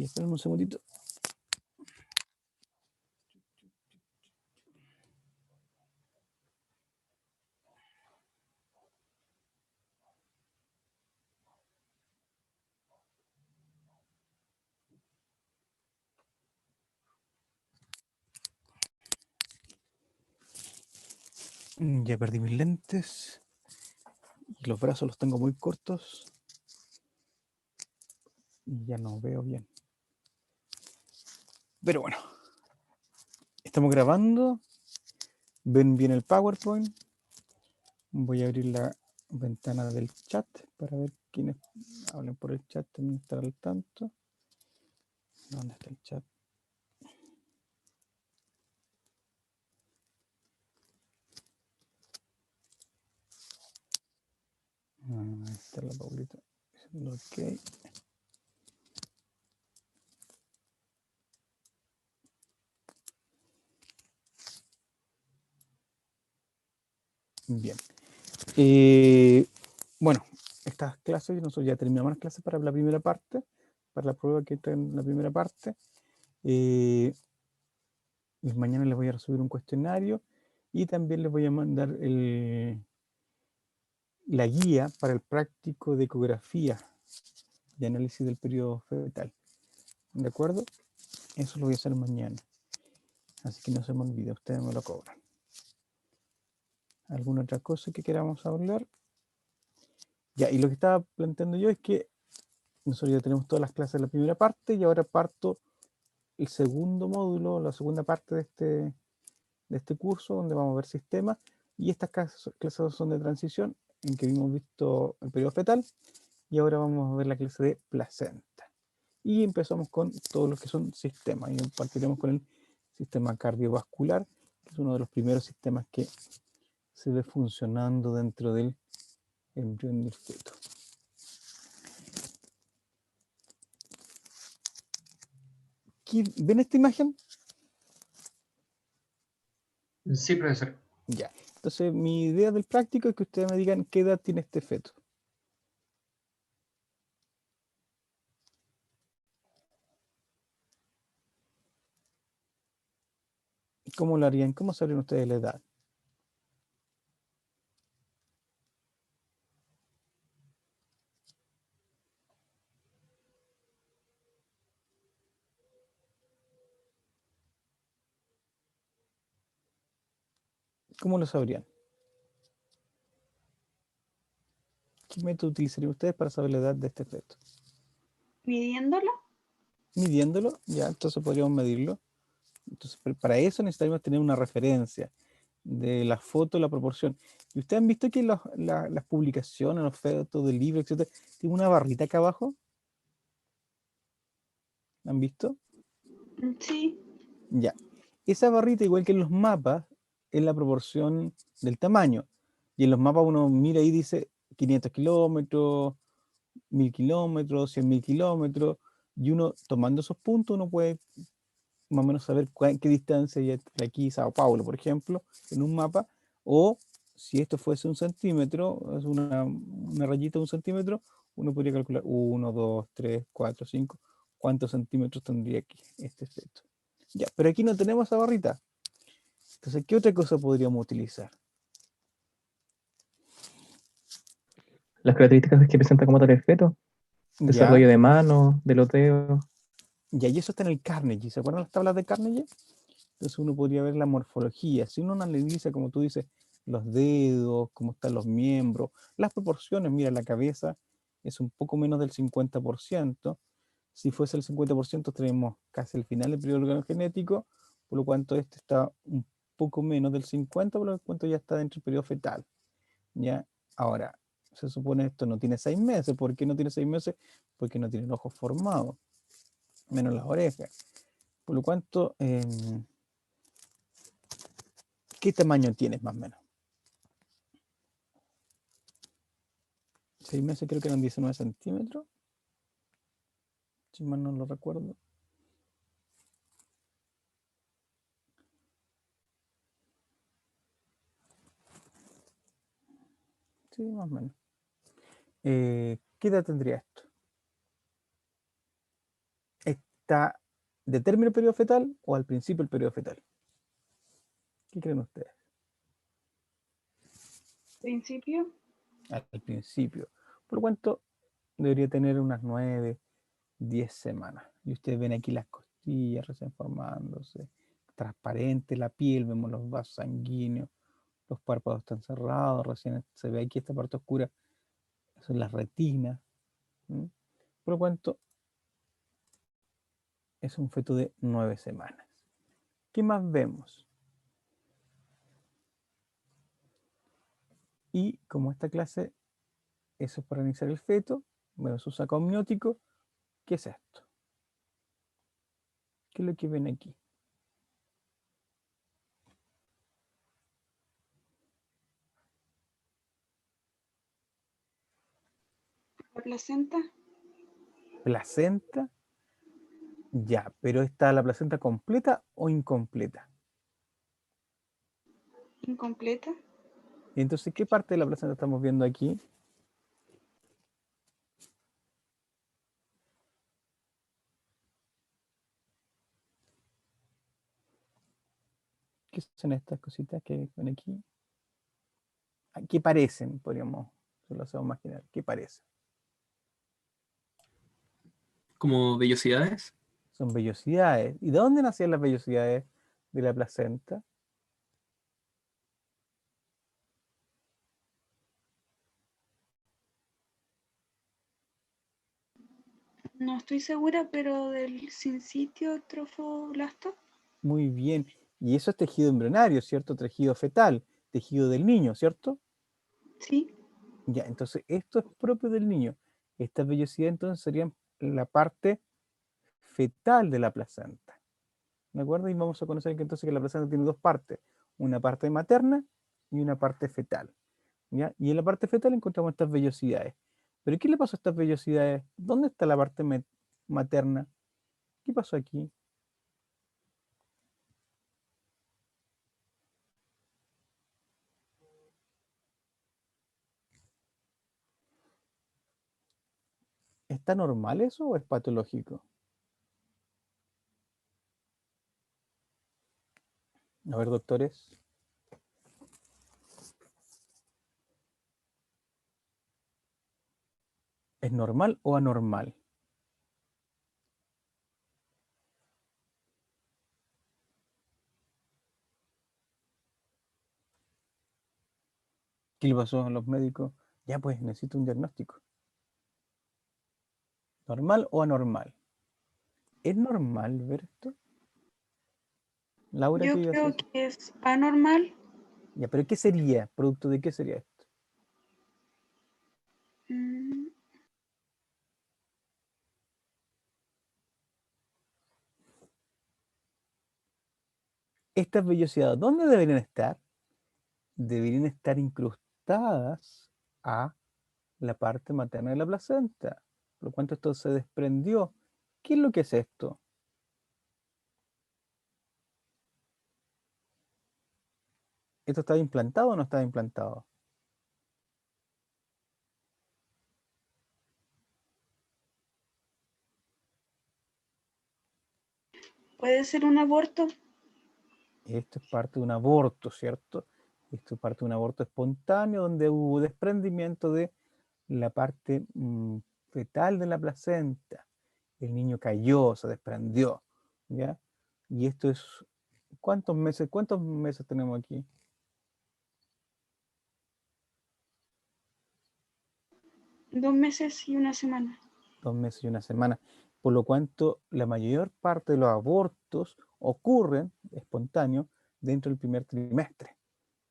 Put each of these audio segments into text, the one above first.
Y esperen un segundito. Ya perdí mis lentes. Y los brazos los tengo muy cortos. Y ya no veo bien. Pero bueno. Estamos grabando. Ven bien el PowerPoint. Voy a abrir la ventana del chat para ver quiénes hablan por el chat, también estar al tanto. ¿Dónde está el chat? Ahí está la Paulita diciendo ok. Bien. Bueno, estas clases, nosotros ya terminamos las clases para la primera parte, para la prueba que está en la primera parte. Y mañana les voy a subir un cuestionario y también les voy a mandar la guía para el práctico de ecografía de análisis del periodo fetal. ¿De acuerdo? Eso lo voy a hacer mañana. Así que no se me olvide, ustedes me lo cobran. ¿Alguna otra cosa que queramos hablar? Ya, y lo que estaba planteando yo es que nosotros ya tenemos todas las clases de la primera parte y ahora parto el segundo módulo, la segunda parte de este curso, donde vamos a ver sistemas. Y estas clases son de transición, en que hemos visto el periodo fetal, y ahora vamos a ver la clase de placenta. Y empezamos con todos los que son sistemas, y partiremos con el sistema cardiovascular, que es uno de los primeros sistemas que se ve funcionando dentro del embrión del feto. ¿Ven esta imagen? Sí, profesor. Ya. Entonces, mi idea del práctico es que ustedes me digan qué edad tiene este feto. ¿Cómo lo harían? ¿Cómo sabrían ustedes la edad? ¿Cómo lo sabrían? ¿Qué método utilizarían ustedes para saber la edad de este feto? ¿Midiéndolo? Midiéndolo, ya, entonces podríamos medirlo. Entonces, para eso necesitaríamos tener una referencia de la foto, la proporción. Y ustedes han visto que las publicaciones, los fetos del libro, etcétera, tiene una barrita acá abajo. ¿Han visto? Sí. Ya. Esa barrita, igual que en los mapas, es la proporción del tamaño. Y en los mapas uno mira y dice 500 kilómetros, 1000 kilómetros, 100.000 kilómetros. Y uno, tomando esos puntos, uno puede más o menos saber qué distancia hay entre aquí y Sao Paulo, por ejemplo, en un mapa. O si esto fuese un centímetro, es una rayita de un centímetro, uno podría calcular 1, 2, 3, 4, 5, cuántos centímetros tendría aquí este efecto. Ya, pero aquí no tenemos esa barrita. Entonces, ¿qué otra cosa podríamos utilizar? Las características que presenta como tal el feto, Ya, desarrollo de mano, de los dedos. ya, y eso está en el Carnegie. ¿Se acuerdan las tablas de Carnegie? Entonces uno podría ver la morfología. Si uno analiza, como tú dices, los dedos, cómo están los miembros, las proporciones, mira, la cabeza es un poco menos del 50%. Si fuese el 50%, tenemos casi el final del periodo organogenético, por lo cuanto este está un poco menos del 50%, por lo cuanto ya está dentro del periodo fetal. ¿Ya? Ahora, se supone esto no tiene 6 meses. ¿Por qué no tiene 6 meses? Porque no tiene el ojo formado, menos las orejas. Por lo cuanto, ¿qué tamaño tienes más o menos? 6 meses creo que eran 19 centímetros, si mal no lo recuerdo. Sí, más o menos. ¿Qué edad tendría esto? ¿Está de término del periodo fetal o al principio del periodo fetal? ¿Qué creen ustedes? Principio. Al principio. Por lo cuanto debería tener unas 9, 10 semanas. Y ustedes ven aquí las costillas recién formándose, transparente la piel, vemos los vasos sanguíneos, los párpados están cerrados, recién se ve aquí esta parte oscura, son las retinas. ¿Mm? Por lo cuanto es un feto de 9 semanas. ¿Qué más vemos? Y como esta clase, eso es para iniciar el feto, vemos su saco amniótico. ¿Qué es esto? ¿Qué es lo que ven aquí? La placenta. Placenta. Ya, pero ¿está la placenta completa o incompleta? Incompleta. Y entonces, ¿qué parte de la placenta estamos viendo aquí? ¿Qué son estas cositas que ven aquí? ¿Qué parecen? Podríamos, si lo hacemos imaginar. ¿Qué parecen? Como vellosidades. Son vellosidades. ¿Y de dónde nacían las vellosidades de la placenta? No estoy segura, pero del sincitio trofoblasto. Muy bien. Y eso es tejido embrionario, ¿cierto? Tejido fetal, tejido del niño, ¿cierto? Sí. Ya, entonces esto es propio del niño. Estas vellosidades entonces serían la parte fetal de la placenta. ¿De acuerdo? Y vamos a conocer que entonces que la placenta tiene dos partes, una parte materna y una parte fetal. ¿Ya? Y en la parte fetal encontramos estas vellosidades. ¿Pero qué le pasó a estas vellosidades? ¿Dónde está la parte materna? ¿Qué pasó aquí? ¿Está normal eso o es patológico? A ver, doctores. ¿Es normal o anormal? ¿Qué le pasó a los médicos? Ya pues, necesito un diagnóstico. ¿Normal o anormal? ¿Es normal ver esto? Laura, ¿qué Yo iba a decir? creo que es anormal. Ya, pero ¿qué sería? ¿Producto de qué sería esto? Mm, Estas vellosidades, ¿dónde deberían estar? Deberían estar incrustadas a la parte materna de la placenta. Por lo cuanto esto se desprendió. ¿Qué es lo que es esto? ¿Esto estaba implantado o no estaba implantado? Puede ser un aborto. Esto es parte de un aborto, ¿cierto? Esto es parte de un aborto espontáneo donde hubo desprendimiento de la parte fetal de la placenta. El niño cayó, se desprendió, ¿ya? Y esto es, cuántos meses tenemos aquí? 2 meses y una semana. 2 meses y una semana. Por lo cuanto, la mayor parte de los abortos ocurren espontáneos dentro del primer trimestre,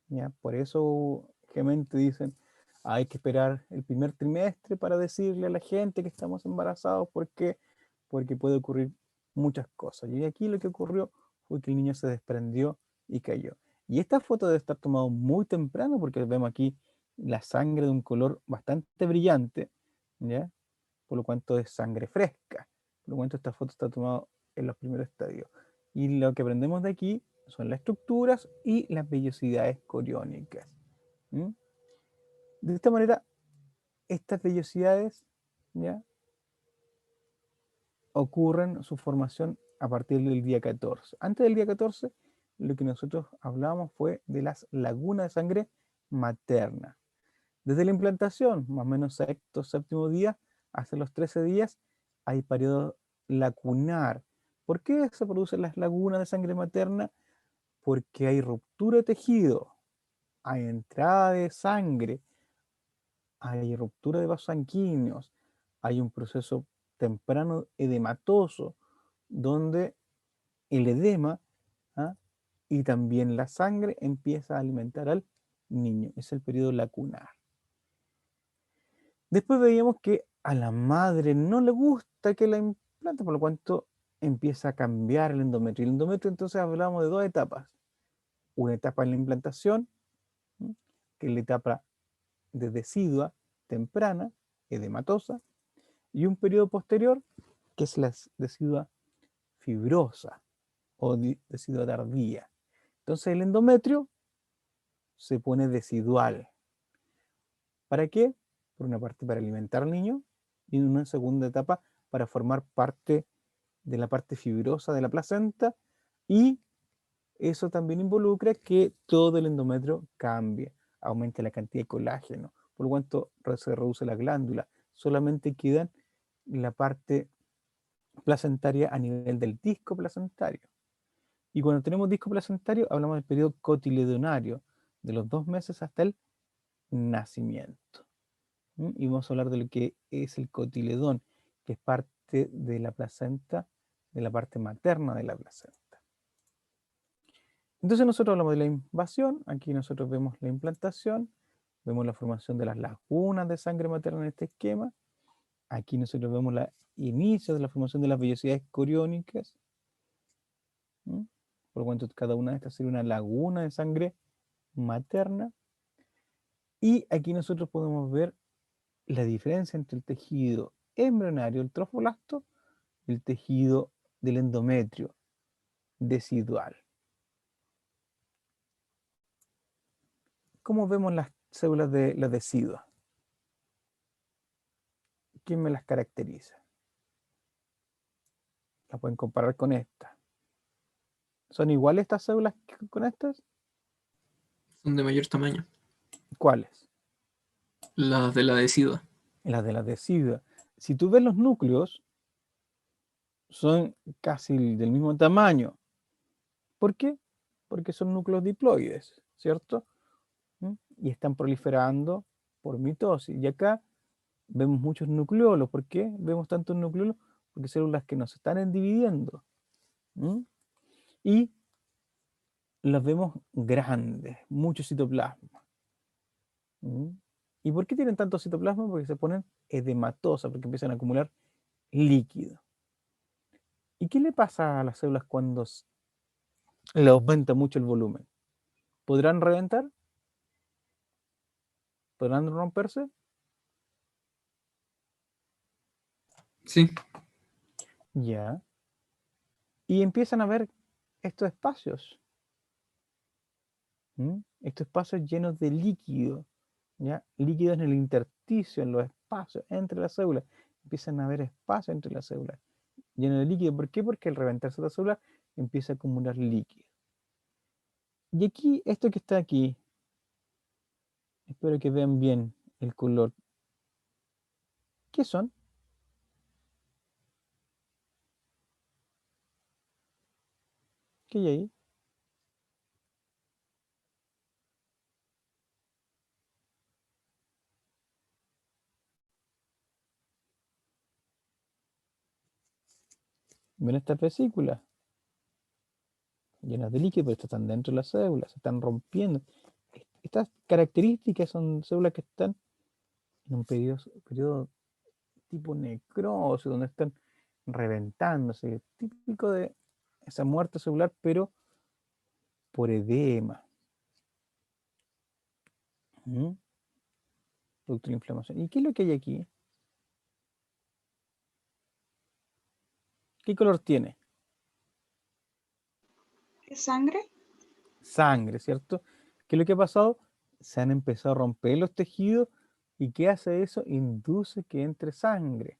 ¿ya? Por eso, generalmente dicen, hay que esperar el primer trimestre para decirle a la gente que estamos embarazados, porque puede ocurrir muchas cosas. Y aquí lo que ocurrió fue que el niño se desprendió y cayó. Y esta foto debe estar tomada muy temprano porque vemos aquí la sangre de un color bastante brillante, ¿ya? Por lo cuanto es sangre fresca. Por lo cuanto esta foto está tomada en los primeros estadios. Y lo que aprendemos de aquí son las estructuras y las vellosidades coriónicas. ¿Mm? De esta manera, estas vellosidades, ¿ya? ocurren su formación a partir del día 14. Antes del día 14, lo que nosotros hablamos fue de las lagunas de sangre materna. Desde la implantación, más o menos sexto, séptimo día, hasta los 13 días, hay periodo lacunar. ¿Por qué se producen las lagunas de sangre materna? Porque hay ruptura de tejido, hay entrada de sangre, hay ruptura de vasos sanguíneos, hay un proceso temprano edematoso, donde el edema, ¿ah?, y también la sangre empieza a alimentar al niño. Es el periodo lacunar. Después veíamos que a la madre no le gusta que la implante, por lo cual empieza a cambiar el endometrio. El endometrio, entonces, hablamos de dos etapas. Una etapa en la implantación, ¿m?, que es la etapa de decidua temprana, edematosa, y un periodo posterior, que es la decidua fibrosa o decidua tardía. Entonces el endometrio se pone decidual. ¿Para qué? Por una parte para alimentar al niño, y en una segunda etapa para formar parte de la parte fibrosa de la placenta, y eso también involucra que todo el endometrio cambie, aumente la cantidad de colágeno, por lo tanto se reduce la glándula, solamente queda la parte placentaria a nivel del disco placentario. Y cuando tenemos disco placentario, hablamos del periodo cotiledonario, de los 2 meses hasta el nacimiento. Y vamos a hablar de lo que es el cotiledón, que es parte de la placenta, de la parte materna de la placenta. Entonces nosotros hablamos de la invasión, aquí nosotros vemos la implantación, vemos la formación de las lagunas de sangre materna en este esquema, aquí nosotros vemos el inicio de la formación de las vellosidades coriónicas, por lo cuanto cada una de estas sería una laguna de sangre materna, y aquí nosotros podemos ver la diferencia entre el tejido embrionario, el trofoblasto, y el tejido del endometrio decidual. ¿Cómo vemos las células de la decidua? ¿Quién me las caracteriza? La pueden comparar con esta. ¿Son iguales estas células con estas? Son de mayor tamaño. ¿Cuáles? Las de la decidua. Las de la decidua. Si tú ves los núcleos, son casi del mismo tamaño. ¿Por qué? Porque son núcleos diploides, ¿cierto? Y están proliferando por mitosis. Y acá vemos muchos nucleolos. ¿Por qué vemos tantos nucleolos? Porque células que nos están dividiendo. Y las vemos grandes, mucho citoplasma. ¿Y por qué tienen tanto citoplasma? Porque se ponen edematosas, porque empiezan a acumular líquido. ¿Y qué le pasa a las células cuando le aumenta mucho el volumen? ¿Podrán reventar? ¿Podrán romperse? Sí. Ya. Y empiezan a ver estos espacios. Estos espacios llenos de líquido. ¿Ya? Líquido en el intersticio, en los espacios entre las células. Empiezan a haber espacios entre las células llenos de líquido. ¿Por qué? Porque al reventarse la célula empieza a acumular líquido. Y aquí, esto que está aquí, espero que vean bien el color. ¿Qué son? ¿Qué hay ahí? ¿Ven estas vesículas? Llenas de líquido, pero estas están dentro de las células, se están rompiendo. Estas características son células que están en un periodo tipo necrosis, donde están reventándose, típico de esa muerte celular, pero por edema. Producto de la inflamación. ¿Y qué es lo que hay aquí? ¿Qué color tiene? ¿Es sangre? Sangre, ¿cierto? ¿Qué es lo que ha pasado? Se han empezado a romper los tejidos, y ¿qué hace eso? Induce que entre sangre.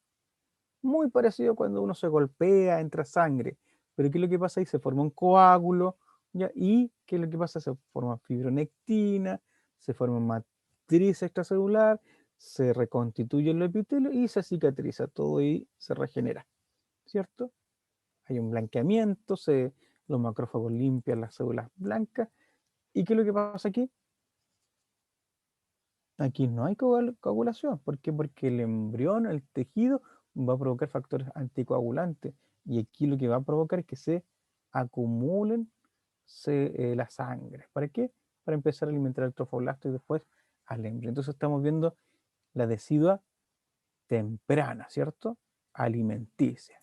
muy parecido a cuando uno se golpea, entra sangre. Pero ¿qué es lo que pasa ahí? Se forma un coágulo, ¿ya? ¿Y qué es lo que pasa? Se forma fibronectina, se forma matriz extracelular, se reconstituye el epitelio y se cicatriza todo y se regenera, ¿cierto? Hay un blanqueamiento, los macrófagos limpian las células blancas. ¿Y qué es lo que pasa aquí? Aquí no hay coagulación. ¿Por qué? Porque el embrión, el tejido, va a provocar factores anticoagulantes. Y aquí lo que va a provocar es que se acumulen la sangre. ¿Para qué? Para empezar a alimentar al trofoblasto y después al embrión. Entonces estamos viendo la decidua temprana, ¿cierto? Alimenticia.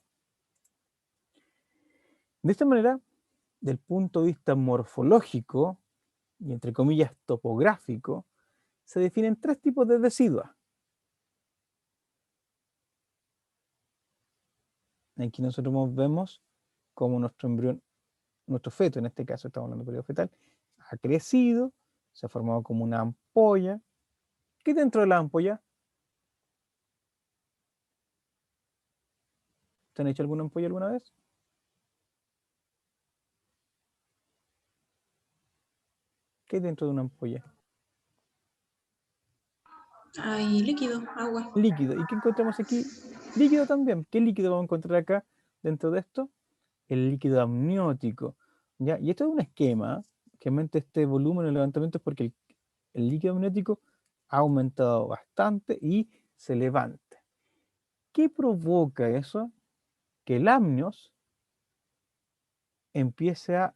De esta manera, del punto de vista morfológico y entre comillas topográfico, se definen 3 tipos de deciduas. Aquí nosotros vemos cómo nuestro embrión, nuestro feto, en este caso estamos hablando de periodo fetal, ha crecido, se ha formado como una ampolla. ¿Qué hay dentro de la ampolla? ¿Te han hecho alguna ampolla alguna vez? ¿Qué hay dentro de una ampolla? Hay líquido, agua. Líquido. ¿Y qué encontramos aquí? Líquido también. ¿Qué líquido vamos a encontrar acá dentro de esto? El líquido amniótico. ¿Ya? Y esto es un esquema que aumenta este volumen de levantamiento es porque el líquido amniótico ha aumentado bastante y se levanta. ¿Qué provoca eso? Que el amnios empiece a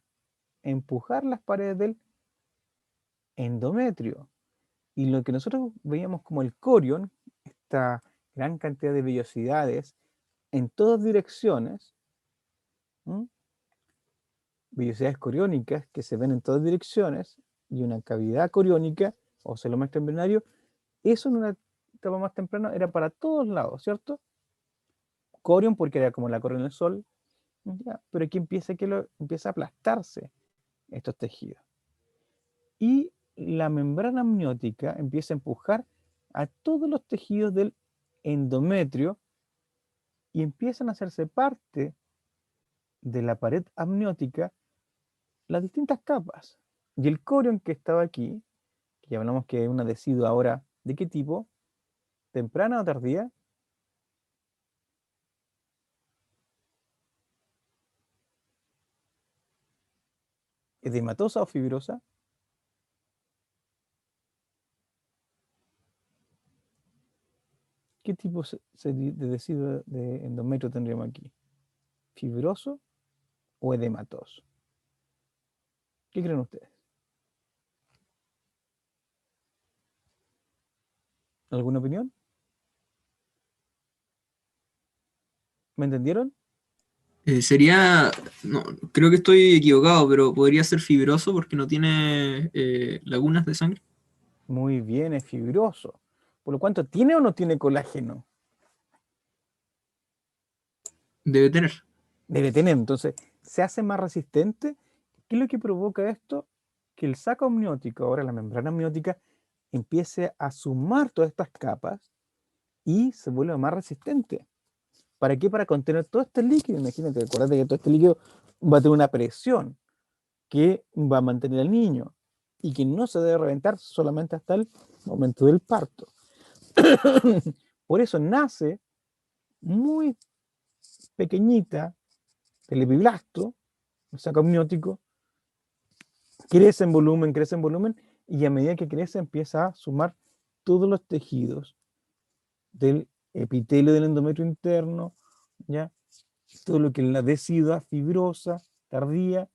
empujar las paredes del endometrio. Y lo que nosotros veíamos como el corion, esta gran cantidad de vellosidades en todas direcciones, ¿m? Vellosidades coriónicas que se ven en todas direcciones, y una cavidad coriónica o celoma extraembrionario, eso en una etapa más temprana era para todos lados, ¿cierto? Corion porque era como la corona del sol, ¿ya? Pero aquí empieza a aplastarse estos tejidos. Y la membrana amniótica empieza a empujar a todos los tejidos del endometrio y empiezan a hacerse parte de la pared amniótica las distintas capas. Y el corion que estaba aquí, que ya hablamos que es una decidua ahora, ¿de qué tipo? ¿Temprana o tardía? ¿Edematosa o fibrosa? ¿Qué tipo de decidua de endometrio tendríamos aquí? ¿Fibroso o edematoso? ¿Qué creen ustedes? ¿Alguna opinión? ¿Me entendieron? Sería, no, creo que estoy equivocado, pero podría ser fibroso porque no tiene lagunas de sangre. Muy bien, es fibroso. Por lo cuanto, ¿tiene o no tiene colágeno? Debe tener. Debe tener. Entonces, se hace más resistente. ¿Qué es lo que provoca esto? Que el saco amniótico, ahora la membrana amniótica, empiece a sumar todas estas capas y se vuelve más resistente. ¿Para qué? Para contener todo este líquido. Imagínate, acuérdate que todo este líquido va a tener una presión que va a mantener al niño y que no se debe reventar solamente hasta el momento del parto. Por eso nace muy pequeñita el epiblasto, el saco amniótico, crece en volumen, y a medida que crece empieza a sumar todos los tejidos del epitelio del endometrio interno, ¿ya? Todo lo que es la decidua fibrosa, tardía,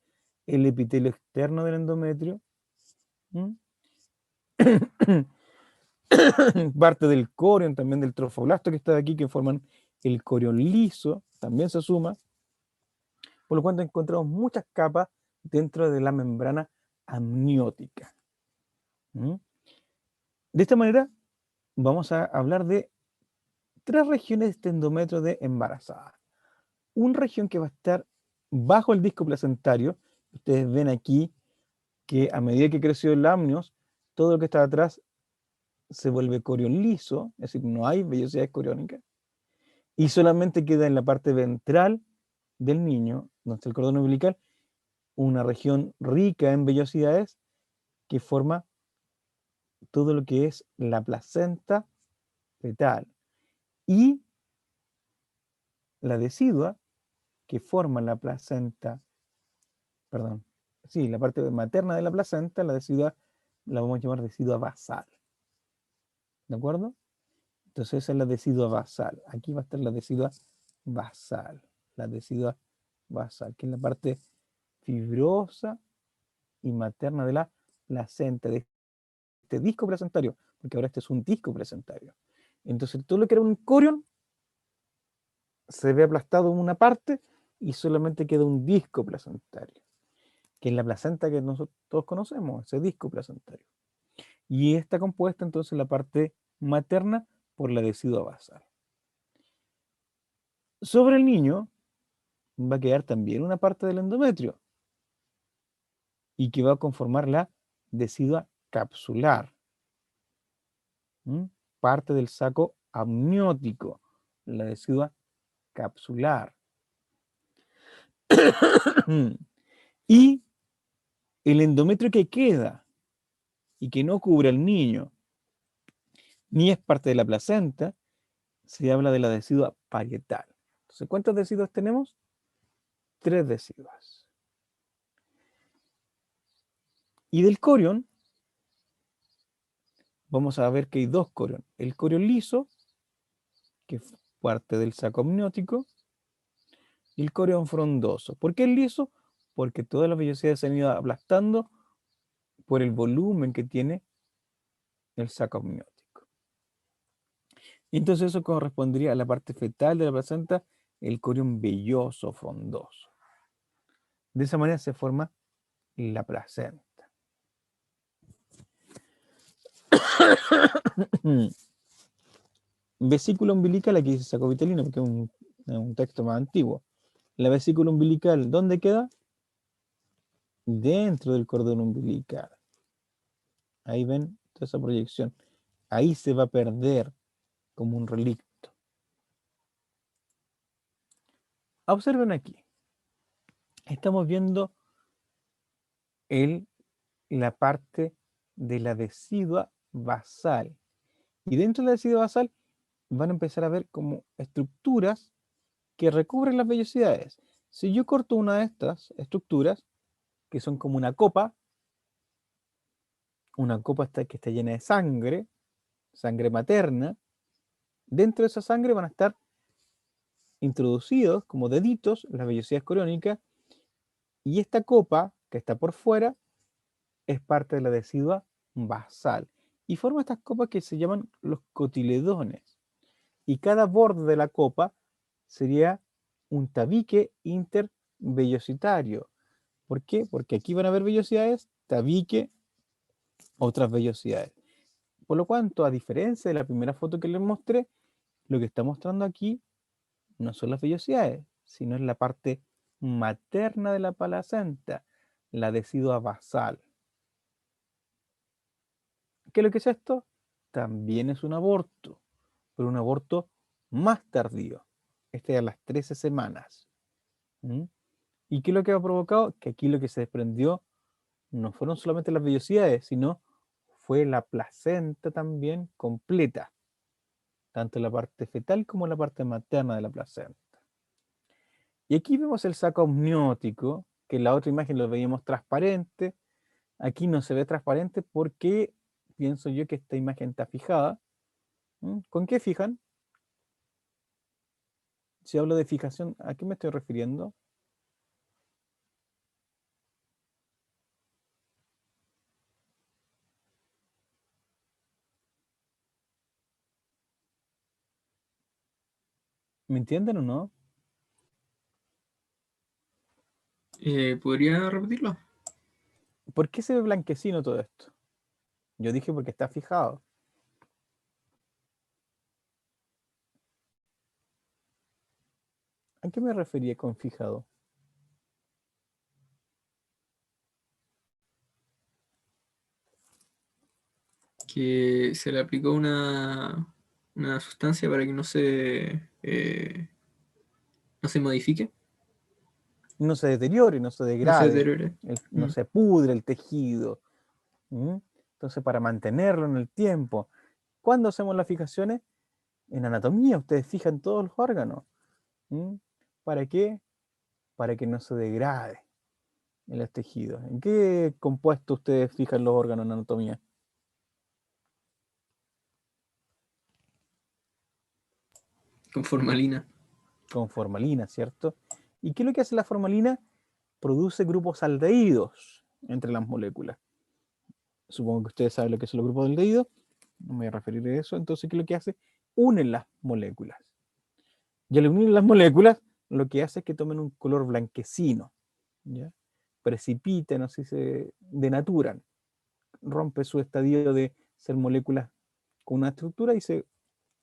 el epitelio externo del endometrio, parte del corion, también del trofoblasto que está aquí, que forman el corion liso, también se suma, por lo cual encontramos muchas capas dentro de la membrana amniótica. De esta manera, vamos a hablar de 3 regiones de este endometrio de embarazada. Una región que va a estar bajo el disco placentario. Ustedes ven aquí que a medida que creció el amnios, todo lo que está atrás se vuelve corion liso, es decir, no hay vellosidades coriónicas. Y solamente queda en la parte ventral del niño, donde está el cordón umbilical, una región rica en vellosidades que forma todo lo que es la placenta fetal y la decidua que forma la placenta, perdón, sí, la parte materna de la placenta, la decidua la vamos a llamar decidua basal. ¿De acuerdo? Entonces esa es la decidua basal. Aquí va a estar la decidua basal. La decidua basal, que es la parte fibrosa y materna de la placenta, de este disco placentario, porque ahora este es un disco placentario. Entonces todo lo que era un corión se ve aplastado en una parte y solamente queda un disco placentario, que es la placenta que nosotros todos conocemos, ese disco placentario. Y está compuesta entonces la parte materna por la decidua basal. Sobre el niño va a quedar también una parte del endometrio y que va a conformar la decidua capsular, parte del saco amniótico, la decidua capsular. Y el endometrio que queda y que no cubre al niño, ni es parte de la placenta, se habla de la decidua parietal. Entonces, ¿cuántas deciduas tenemos? 3 deciduas. Y del corión, vamos a ver que hay 2 corión. El corión liso, que es parte del saco amniótico, y el corión frondoso. ¿Por qué es liso? Porque todas las vellosidades se han ido aplastando por el volumen que tiene el saco amniótico. Y entonces eso correspondería a la parte fetal de la placenta, el corión velloso frondoso. De esa manera se forma la placenta. Vesícula umbilical, aquí dice saco vitelino porque es un texto más antiguo. La vesícula umbilical, ¿dónde queda? Dentro del cordón umbilical. Ahí ven toda esa proyección. Ahí se va a perder como un relicto. Observen aquí. Estamos viendo la parte de la decidua basal. Y dentro de la decidua basal van a empezar a ver como estructuras que recubren las vellosidades. Si yo corto una de estas estructuras, que son como una copa que está llena de sangre, sangre materna, dentro de esa sangre van a estar introducidos como deditos las vellosidades coriónicas, y esta copa que está por fuera es parte de la decidua basal y forma estas copas que se llaman los cotiledones, y cada borde de la copa sería un tabique intervellositario. ¿Por qué? Porque aquí van a haber vellosidades, tabique, otras vellosidades. Por lo cuanto, a diferencia de la primera foto que les mostré, lo que está mostrando aquí no son las vellosidades, sino es la parte materna de la placenta, la decidua basal. ¿Qué es lo que es esto? También es un aborto, pero un aborto más tardío. Este es a las 13 semanas. ¿Y qué es lo que ha provocado? Que aquí lo que se desprendió no fueron solamente las vellosidades, sino fue la placenta también completa, tanto la parte fetal como la parte materna de la placenta. Y aquí vemos el saco amniótico, que en la otra imagen lo veíamos transparente. Aquí no se ve transparente porque pienso yo que esta imagen está fijada. ¿Con qué fijan? Si hablo de fijación, ¿a qué me estoy refiriendo? ¿Me entienden o no? ¿Podría repetirlo? ¿Por qué se ve blanquecino todo esto? Yo dije porque está fijado. ¿A qué me refería con fijado? Que se le aplicó una una sustancia para que no se modifique, No se deteriore, no se no se degrade, deteriore. no Mm. se pudre el tejido. ¿Mm? Entonces, para mantenerlo en el tiempo. ¿Cuándo hacemos las fijaciones? En anatomía, ustedes fijan todos los órganos. ¿Mm? ¿Para qué? Para que no se degrade en los tejidos. ¿En qué compuesto ustedes fijan los órganos en anatomía? Con formalina. Con formalina, ¿cierto? ¿Y qué es lo que hace la formalina? Produce grupos aldehídos entre las moléculas. Supongo que ustedes saben lo que son los grupos aldehídos. No me voy a referir a eso. Entonces, ¿qué es lo que hace? Unen las moléculas. Y al unir las moléculas, lo que hace es que tomen un color blanquecino. ¿Ya? Precipitan, así se denaturan. Rompe su estadio de ser moléculas con una estructura y se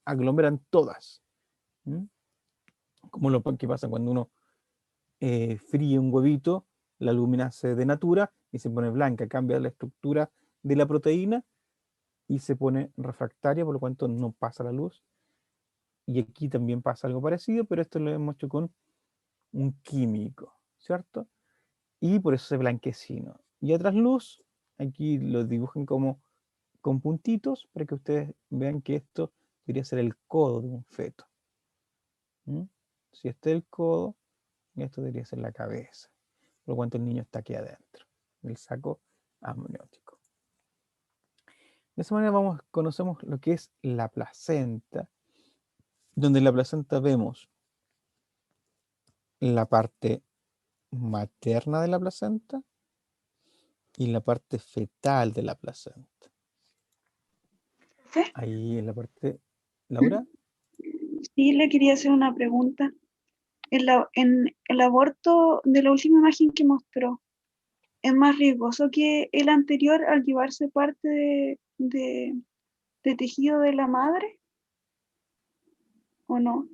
aglomeran todas. ¿Mm? Como lo que pasa cuando uno fríe un huevito, la alúmina se denatura y se pone blanca, cambia la estructura de la proteína y se pone refractaria, por lo tanto no pasa la luz. Y aquí también pasa algo parecido, pero esto lo hemos hecho con un químico, ¿cierto? Y por eso es blanquecino. Y a trasluz, aquí lo dibujan como con puntitos para que ustedes vean que esto debería ser el codo de un feto. ¿Mm? Si este es el codo, esto debería ser la cabeza. Por lo cuanto el niño está aquí adentro, del saco amniótico. De esa manera conocemos lo que es la placenta, donde en la placenta vemos la parte materna de la placenta y la parte fetal de la placenta. ¿Sí? Ahí en la parte... ¿Laura? Sí, le quería hacer una pregunta. En el aborto de la última imagen que mostró, ¿es más riesgoso que el anterior al llevarse parte de tejido de la madre? ¿O no?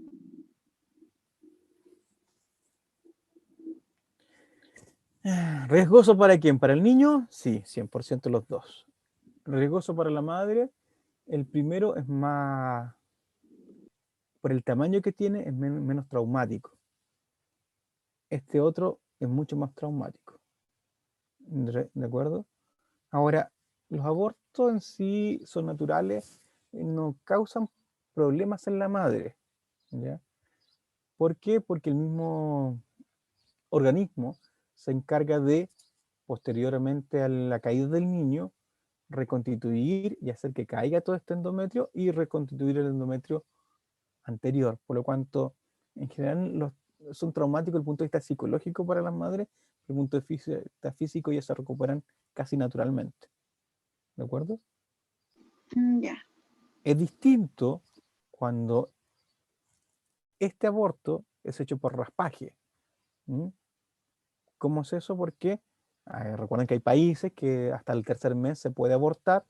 ¿Riesgoso para quién? ¿Para el niño? Sí, 100% los dos. Riesgoso para la madre, el primero es más, por el tamaño que tiene, es menos traumático. Este otro es mucho más traumático. ¿De acuerdo? Ahora, los abortos en sí son naturales, no causan problemas en la madre. ¿Ya? ¿Por qué? Porque el mismo organismo se encarga de, posteriormente a la caída del niño, reconstituir y hacer que caiga todo este endometrio y reconstituir el endometrio anterior. Por lo cuanto, en general, son traumáticos desde el punto de vista psicológico para las madres, desde el punto de vista físico ya se recuperan casi naturalmente. ¿De acuerdo? Ya. Es distinto cuando este aborto es hecho por raspaje. ¿Mm? ¿Cómo es eso? Porque recuerden que hay países que hasta el tercer mes se puede abortar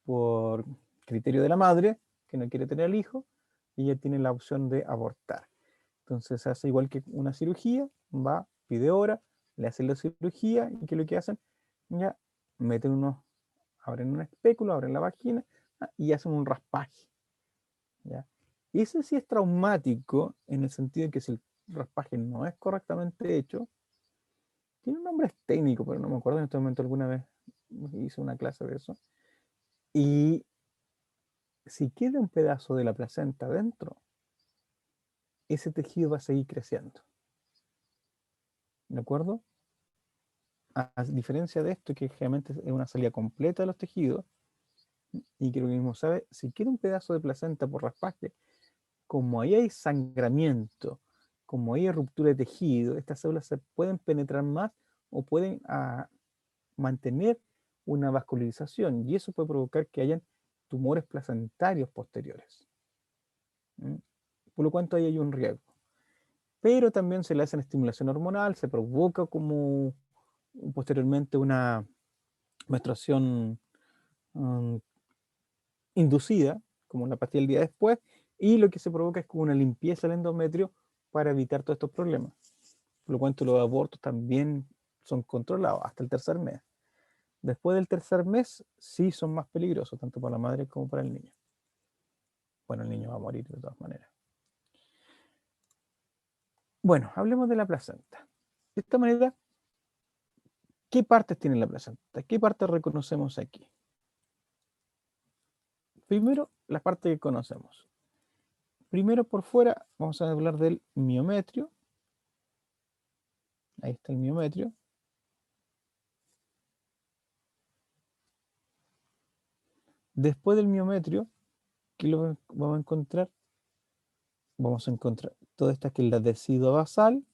por criterio de la madre, que no quiere tener el hijo, y ella tiene la opción de abortar. Entonces se hace igual que una cirugía, va, pide hora, le hacen la cirugía, y ¿qué es lo que hacen? Ya meten abren un espéculo, abren la vagina, y hacen un raspaje. ¿Ya? Y ese sí es traumático en el sentido de que si el raspaje no es correctamente hecho, tiene un nombre técnico, pero no me acuerdo en este momento, alguna vez hice una clase de eso. Y si queda un pedazo de la placenta dentro, ese tejido va a seguir creciendo. ¿De acuerdo? A diferencia de esto, que generalmente es una salida completa de los tejidos, y que lo mismo sabe, si queda un pedazo de placenta por raspaje, como ahí hay sangramiento, como ahí hay ruptura de tejido, estas células se pueden penetrar más o pueden mantener una vascularización, y eso puede provocar que hayan tumores placentarios posteriores. ¿Mm? Por lo cuanto ahí hay un riesgo. Pero también se le hace estimulación hormonal, se provoca como posteriormente una menstruación inducida, como la pastilla el día después, y lo que se provoca es como una limpieza del endometrio para evitar todos estos problemas. Por lo cuanto los abortos también son controlados hasta el tercer mes. Después del tercer mes sí son más peligrosos, tanto para la madre como para el niño. Bueno, el niño va a morir de todas maneras. Bueno, hablemos de la placenta. De esta manera, ¿qué partes tiene la placenta? ¿Qué partes reconocemos aquí? Primero, las partes que conocemos. Primero, por fuera, vamos a hablar del miometrio. Ahí está el miometrio. Después del miometrio, ¿qué lo vamos a encontrar? Vamos a encontrar toda esta que es la decidua basal.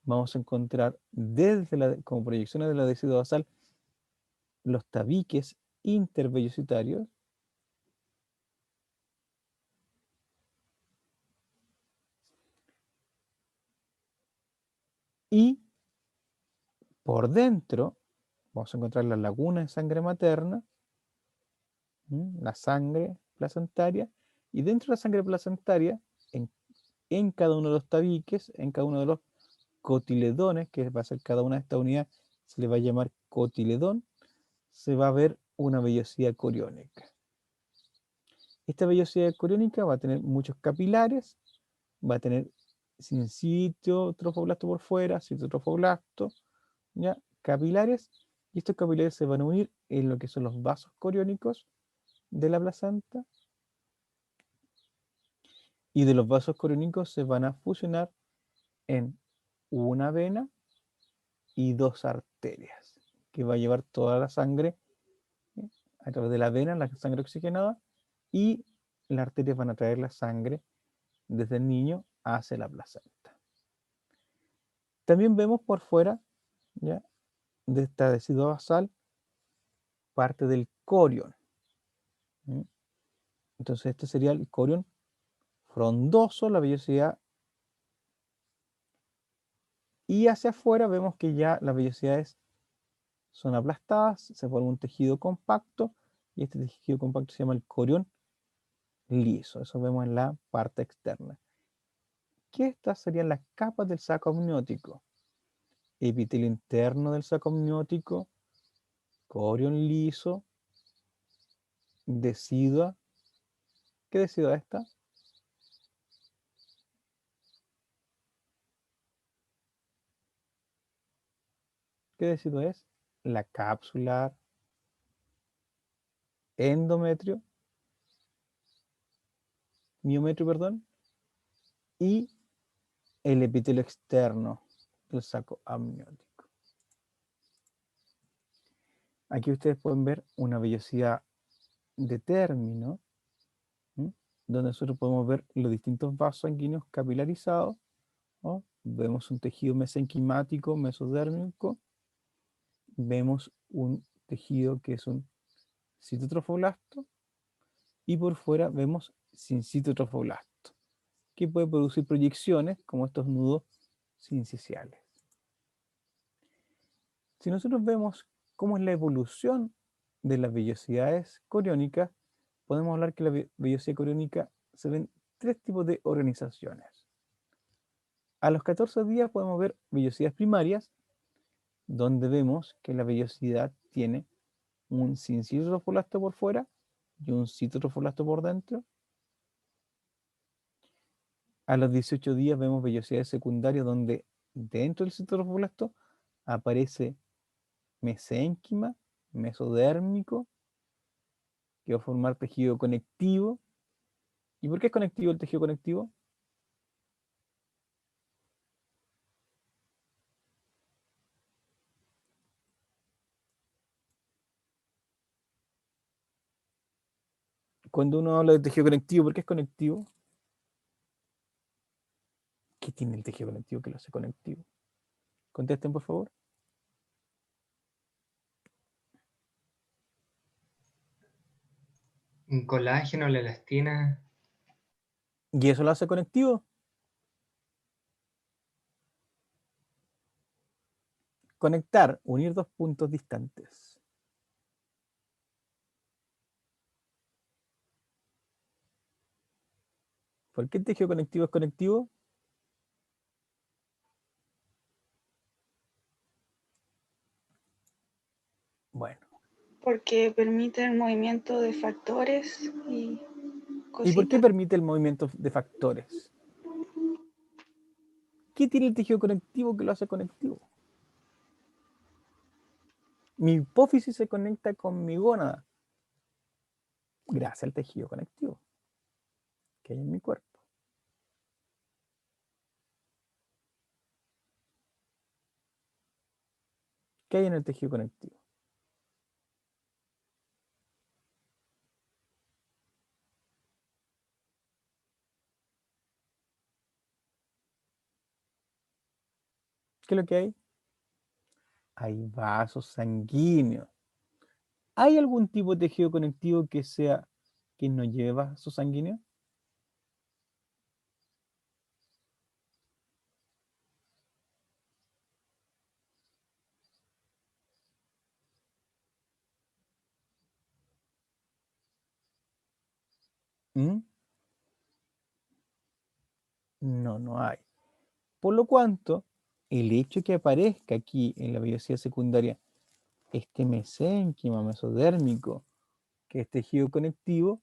Vamos a encontrar como proyecciones de la decidua basal los tabiques intervellositarios. Y por dentro vamos a encontrar la laguna de sangre materna, la sangre placentaria, y dentro de la sangre placentaria, en cada uno de los tabiques, en cada uno de los cotiledones, que va a ser cada una de estas unidades, se le va a llamar cotiledón, se va a ver una vellosidad coriónica. Esta vellosidad coriónica va a tener muchos capilares, va a tener sincitio trofoblasto por fuera, citotrofoblasto, ¿ya? Capilares, y estos capilares se van a unir en lo que son los vasos coriónicos de la placenta, y de los vasos coriónicos se van a fusionar en una vena y dos arterias, que va a llevar toda la sangre a través de la vena, la sangre oxigenada, y las arterias van a traer la sangre desde el niño hacia la placenta. También vemos por fuera, ¿ya?, de esta decidua basal, parte del corión. Entonces este sería el corión frondoso, la vellosidad, y hacia afuera vemos que ya las vellosidades son aplastadas, se forma un tejido compacto, y este tejido compacto se llama el corión liso. Eso vemos en la parte externa. ¿Qué estas serían las capas del saco amniótico? Epitelio interno del saco amniótico, corión liso, decidua. ¿Qué decidua es esta? ¿Qué decidua es? La cápsula, endometrio, miometrio, perdón, y el epitelio externo del saco amniótico. Aquí ustedes pueden ver una vellosidad de término, donde nosotros podemos ver los distintos vasos sanguíneos capilarizados, ¿no? Vemos un tejido mesenquimático, mesodérmico, vemos un tejido que es un citotrofoblasto, y por fuera vemos sincitotrofoblasto, que puede producir proyecciones como estos nudos sinciciales. Si nosotros vemos cómo es la evolución de las vellosidades coriónicas, podemos hablar que la vellosidad coriónica se ven tres tipos de organizaciones. A los 14 días podemos ver vellosidades primarias, donde vemos que la vellosidad tiene un sincitotrofoblasto por fuera y un citotrofoblasto por dentro. A los 18 días vemos vellosidades secundarias, donde dentro del citotrofoblasto aparece mesénquima, mesodérmico, que va a formar tejido conectivo. ¿Y por qué es conectivo el tejido conectivo? Cuando uno habla de tejido conectivo, ¿por qué es conectivo? ¿Qué tiene el tejido conectivo que lo hace conectivo? Contesten, por favor. Un colágeno, la elastina. ¿Y eso lo hace conectivo? Conectar, unir dos puntos distantes. ¿Por qué el tejido conectivo es conectivo? Bueno, Porque permite el movimiento de factores y ¿Y por qué cositas. permite el movimiento de factores? ¿Qué tiene el tejido conectivo que lo hace conectivo? Mi hipófisis se conecta con mi gónada gracias al tejido conectivo que hay en mi cuerpo. ¿Qué hay en el tejido conectivo? ¿Qué es lo que hay? Hay vasos sanguíneos. ¿Hay algún tipo de tejido conectivo que no lleve vasos sanguíneos? ¿Mm? No, no hay. Por lo cuanto, el hecho que aparezca aquí en la vellosidad secundaria este mesénquima mesodérmico, que es tejido conectivo,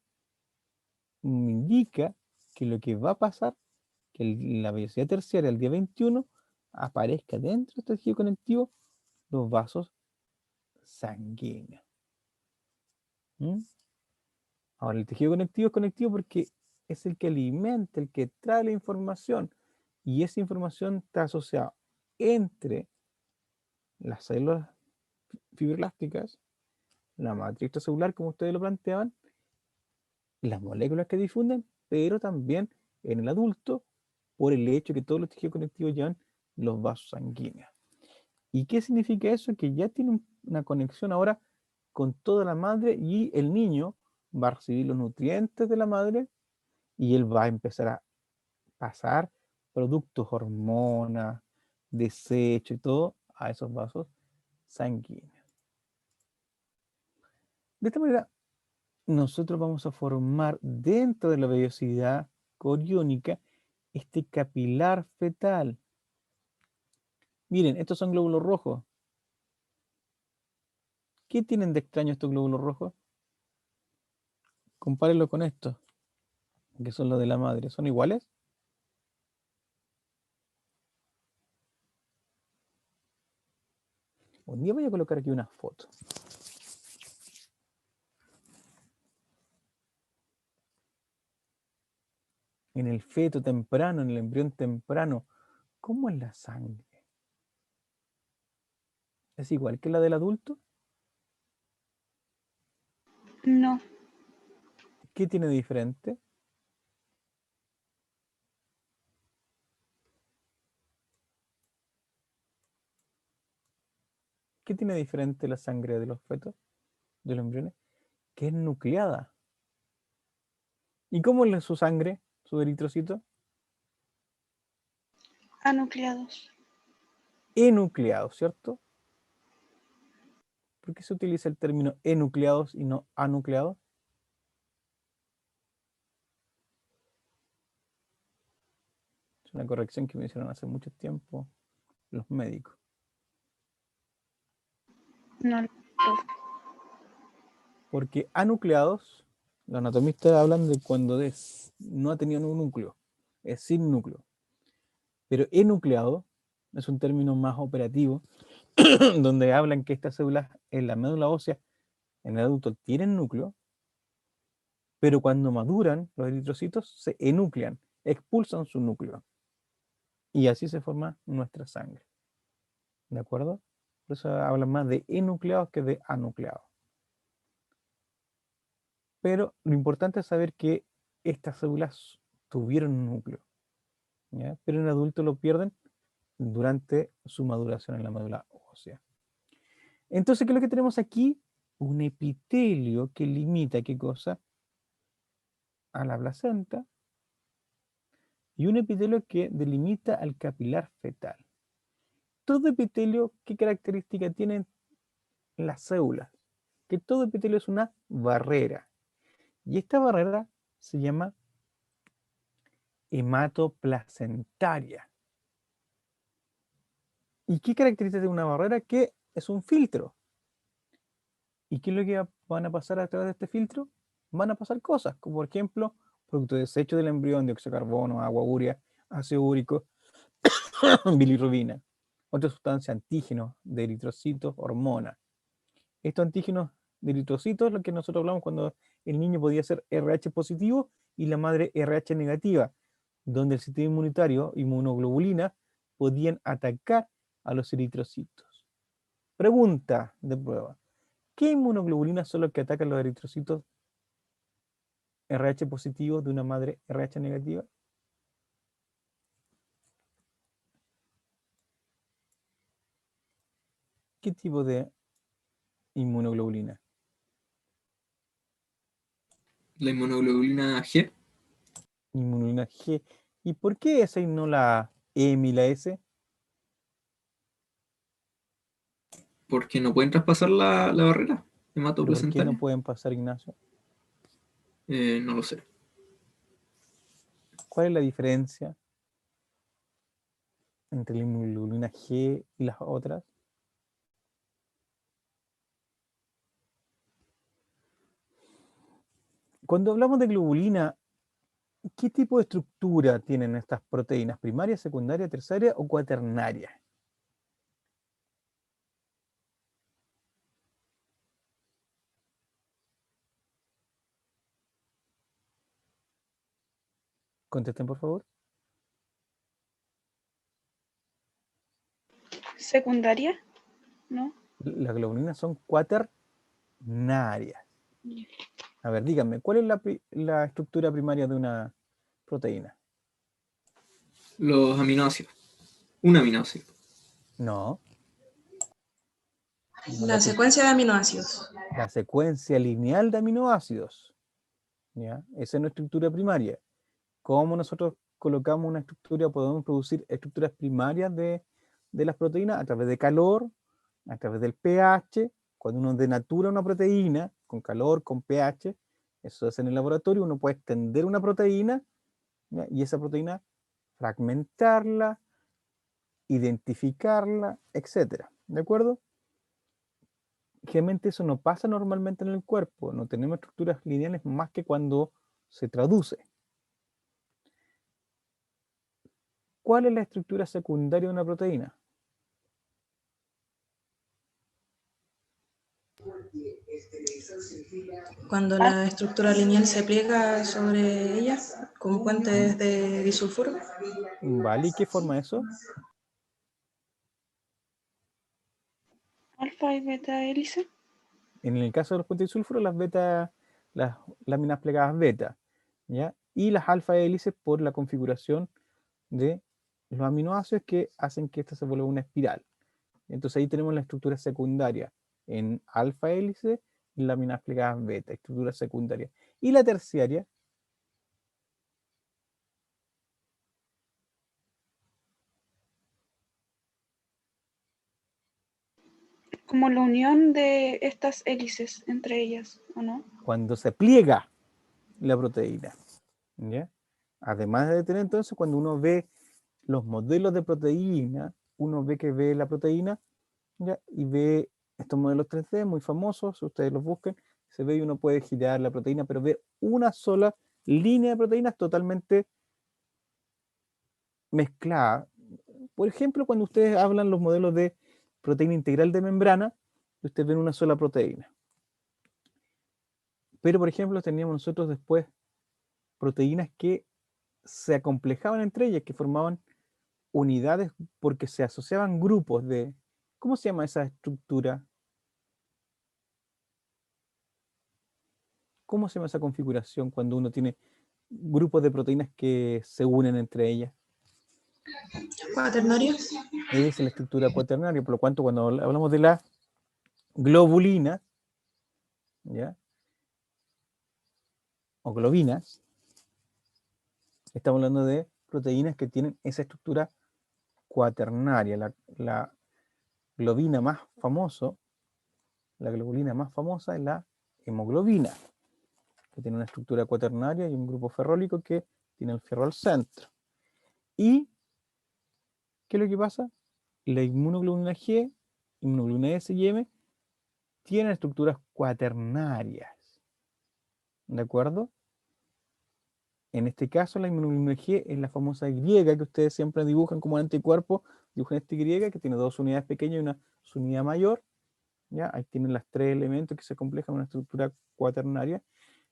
indica que lo que va a pasar, que en la vellosidad terciaria, el día 21, aparezca dentro de este tejido conectivo los vasos sanguíneos. ¿Mm? Ahora, el tejido conectivo es conectivo porque es el que alimenta, el que trae la información, y esa información está asociada entre las células fibroelásticas, la matriz celular, como ustedes lo planteaban, las moléculas que difunden, pero también en el adulto, por el hecho que todos los tejidos conectivos llevan los vasos sanguíneos. ¿Y qué significa eso? Que ya tiene una conexión ahora con toda la madre y el niño va a recibir los nutrientes de la madre y él va a empezar a pasar productos, hormonas, desecho y todo a esos vasos sanguíneos. De esta manera, nosotros vamos a formar dentro de la vellosidad coriónica este capilar fetal. Miren, estos son glóbulos rojos. ¿Qué tienen de extraño estos glóbulos rojos? Compárenlo con estos, que son los de la madre. ¿Son iguales? Un día voy a colocar aquí una foto. En el feto temprano, en el embrión temprano, ¿cómo es la sangre? ¿Es igual que la del adulto? No, ¿Qué tiene de diferente? ¿Qué tiene de diferente la sangre de los fetos, de los embriones? Que es nucleada. ¿Y cómo es su sangre, su eritrocito? anucleados. Enucleado, ¿cierto? ¿Por qué se utiliza el término enucleados y no anucleados? Es una corrección que me hicieron hace mucho tiempo los médicos. No, Porque anucleados, los anatomistas hablan de cuando no ha tenido un núcleo, es sin núcleo. Pero enucleado es un término más operativo, donde hablan que estas células en la médula ósea, en el adulto, tienen núcleo, pero cuando maduran, los eritrocitos se enuclean, expulsan su núcleo. Y así se forma nuestra sangre. ¿De acuerdo? Por eso hablan más de enucleados que de anucleados. Pero lo importante es saber que estas células tuvieron un núcleo, ¿ya? Pero en adultos lo pierden durante su maduración en la médula ósea. Entonces, ¿qué es lo que tenemos aquí? Un epitelio que limita, ¿qué cosa? A la placenta, y un epitelio que delimita al capilar fetal. Todo epitelio, ¿qué característica tienen las células? Que todo epitelio es una barrera. Y esta barrera se llama hematoplacentaria. ¿Y qué característica de una barrera? Que es un filtro. ¿Y qué es lo que van a pasar a través de este filtro? Van a pasar cosas, como por ejemplo, producto de desecho del embrión, dióxido de carbono, agua urea, ácido úrico, bilirrubina, otra sustancia antígenos de eritrocitos, hormonas. Estos antígenos de eritrocitos, lo que nosotros hablamos cuando el niño podía ser RH positivo y la madre RH negativa, donde el sistema inmunitario, inmunoglobulina, podían atacar a los eritrocitos. Pregunta de prueba. ¿Qué inmunoglobulinas son las que atacan los eritrocitos RH positivos de una madre RH negativa? ¿Qué tipo de inmunoglobulina? La inmunoglobulina G, Inmunoglobulina G. ¿Y por qué esa y no la M y la S? porque no pueden traspasar la barrera ¿Pero por qué no hematoplacentaria. pueden pasar, Ignacio? No lo sé. ¿Cuál es la diferencia entre la inmunoglobulina G y las otras? Cuando hablamos de globulina, ¿qué tipo de estructura tienen estas proteínas? ¿Primaria, secundaria, terciaria o cuaternaria? Contesten, por favor. ¿Secundaria? ¿No? Las globulinas son cuaternarias. A ver, díganme, ¿cuál es la estructura primaria de una proteína? Los aminoácidos. Un aminoácido. No. La secuencia de aminoácidos. La secuencia lineal de aminoácidos. ¿Ya? Esa es nuestra estructura primaria. ¿Cómo nosotros colocamos una estructura? Podemos producir estructuras primarias de las proteínas a través de calor, a través del pH. Cuando uno denatura una proteína con calor, con pH, eso se hace en el laboratorio, uno puede extender una proteína, ¿ya? Y esa proteína fragmentarla, identificarla, etcétera. ¿De acuerdo? Generalmente eso no pasa normalmente en el cuerpo, no tenemos estructuras lineales más que cuando se traduce. ¿Cuál es la estructura secundaria de una proteína? Cuando la estructura lineal se pliega sobre ella, como puentes de disulfuro. ¿Vale? ¿Y qué forma eso? Alfa y beta hélice. En el caso de los puentes de sulfuro, las láminas plegadas beta, ¿ya? Y las alfa hélices por la configuración de los aminoácidos que hacen que esta se vuelva una espiral. Entonces ahí tenemos la estructura secundaria en alfa hélice y láminas plegadas beta, estructura secundaria. Y la terciaria, Como la unión de estas hélices entre ellas, ¿o no? cuando se pliega la proteína, ¿ya? Además de tener entonces, cuando uno ve los modelos de proteína, uno ve que ve la proteína, ¿ya? Y ve estos modelos 3D muy famosos, ustedes los busquen, se ve y uno puede girar la proteína, pero ve una sola línea de proteínas totalmente mezclada. Por ejemplo, cuando ustedes hablan los modelos de proteína integral de membrana, ustedes ven una sola proteína. Pero, por ejemplo, teníamos nosotros después proteínas que se acomplejaban entre ellas, que formaban unidades porque se asociaban grupos de... ¿Cómo se llama esa estructura? ¿Cómo se llama esa configuración cuando uno tiene grupos de proteínas que se unen entre ellas? Cuaternario. Es la estructura cuaternaria, por lo cuanto cuando hablamos de la globulina, ¿ya? O globinas, estamos hablando de proteínas que tienen esa estructura cuaternaria. La globina más famoso, la globulina más famosa es la hemoglobina, que tiene una estructura cuaternaria y un grupo ferrólico que tiene el fierro al centro. ¿Y qué es lo que pasa? La inmunoglobulina G, inmunoglobulina S y M tienen estructuras cuaternarias. ¿De acuerdo? En este caso, la inmunoglobulina G es la famosa griega que ustedes siempre dibujan como un anticuerpo. Dibujan esta griega que tiene dos unidades pequeñas y una subunidad mayor. ¿Ya? Ahí tienen las tres elementos que se complejan en una estructura cuaternaria.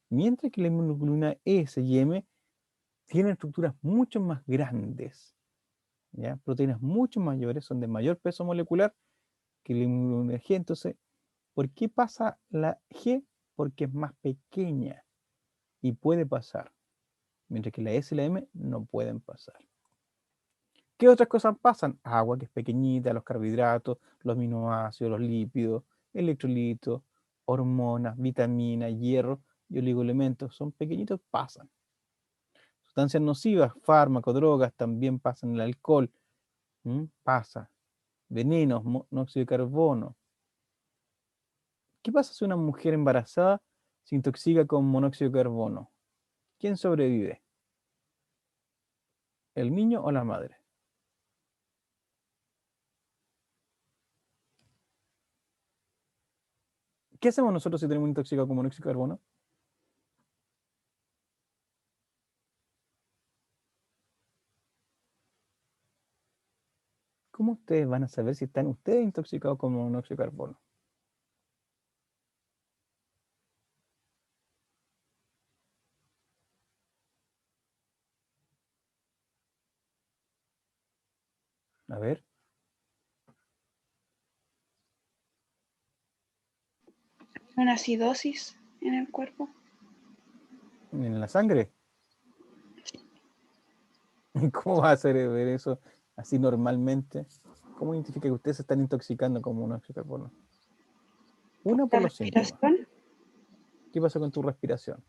Mientras que la inmunoglobulina S y M tienen estructuras mucho más grandes. ¿Ya? Proteínas mucho mayores, son de mayor peso molecular que la inmunoglobulina G. Entonces, ¿por qué pasa la G? Porque es más pequeña y puede pasar. Mientras que la S y la M no pueden pasar. ¿Qué otras cosas pasan? Agua, que es pequeñita, los carbohidratos, los aminoácidos, los lípidos, electrolitos, hormonas, vitaminas, hierro y oligoelementos. Son pequeñitos, pasan. Sustancias nocivas, fármacos, drogas, también pasan. El alcohol, pasa. Venenos, monóxido de carbono. ¿Qué pasa si una mujer embarazada se intoxica con monóxido de carbono? ¿Quién sobrevive? ¿El niño o la madre? ¿Qué hacemos nosotros si tenemos intoxicado con monóxido de carbono? ¿Cómo ustedes van a saber si están ustedes intoxicados con monóxido de carbono? A ver, Una acidosis en el cuerpo. en la sangre. ¿Cómo va a hacer ver eso así normalmente? ¿Cómo identifica que ustedes se están intoxicando con monóxido de carbono? Una, por La los síntomas. respiración. ¿Qué pasa con tu respiración?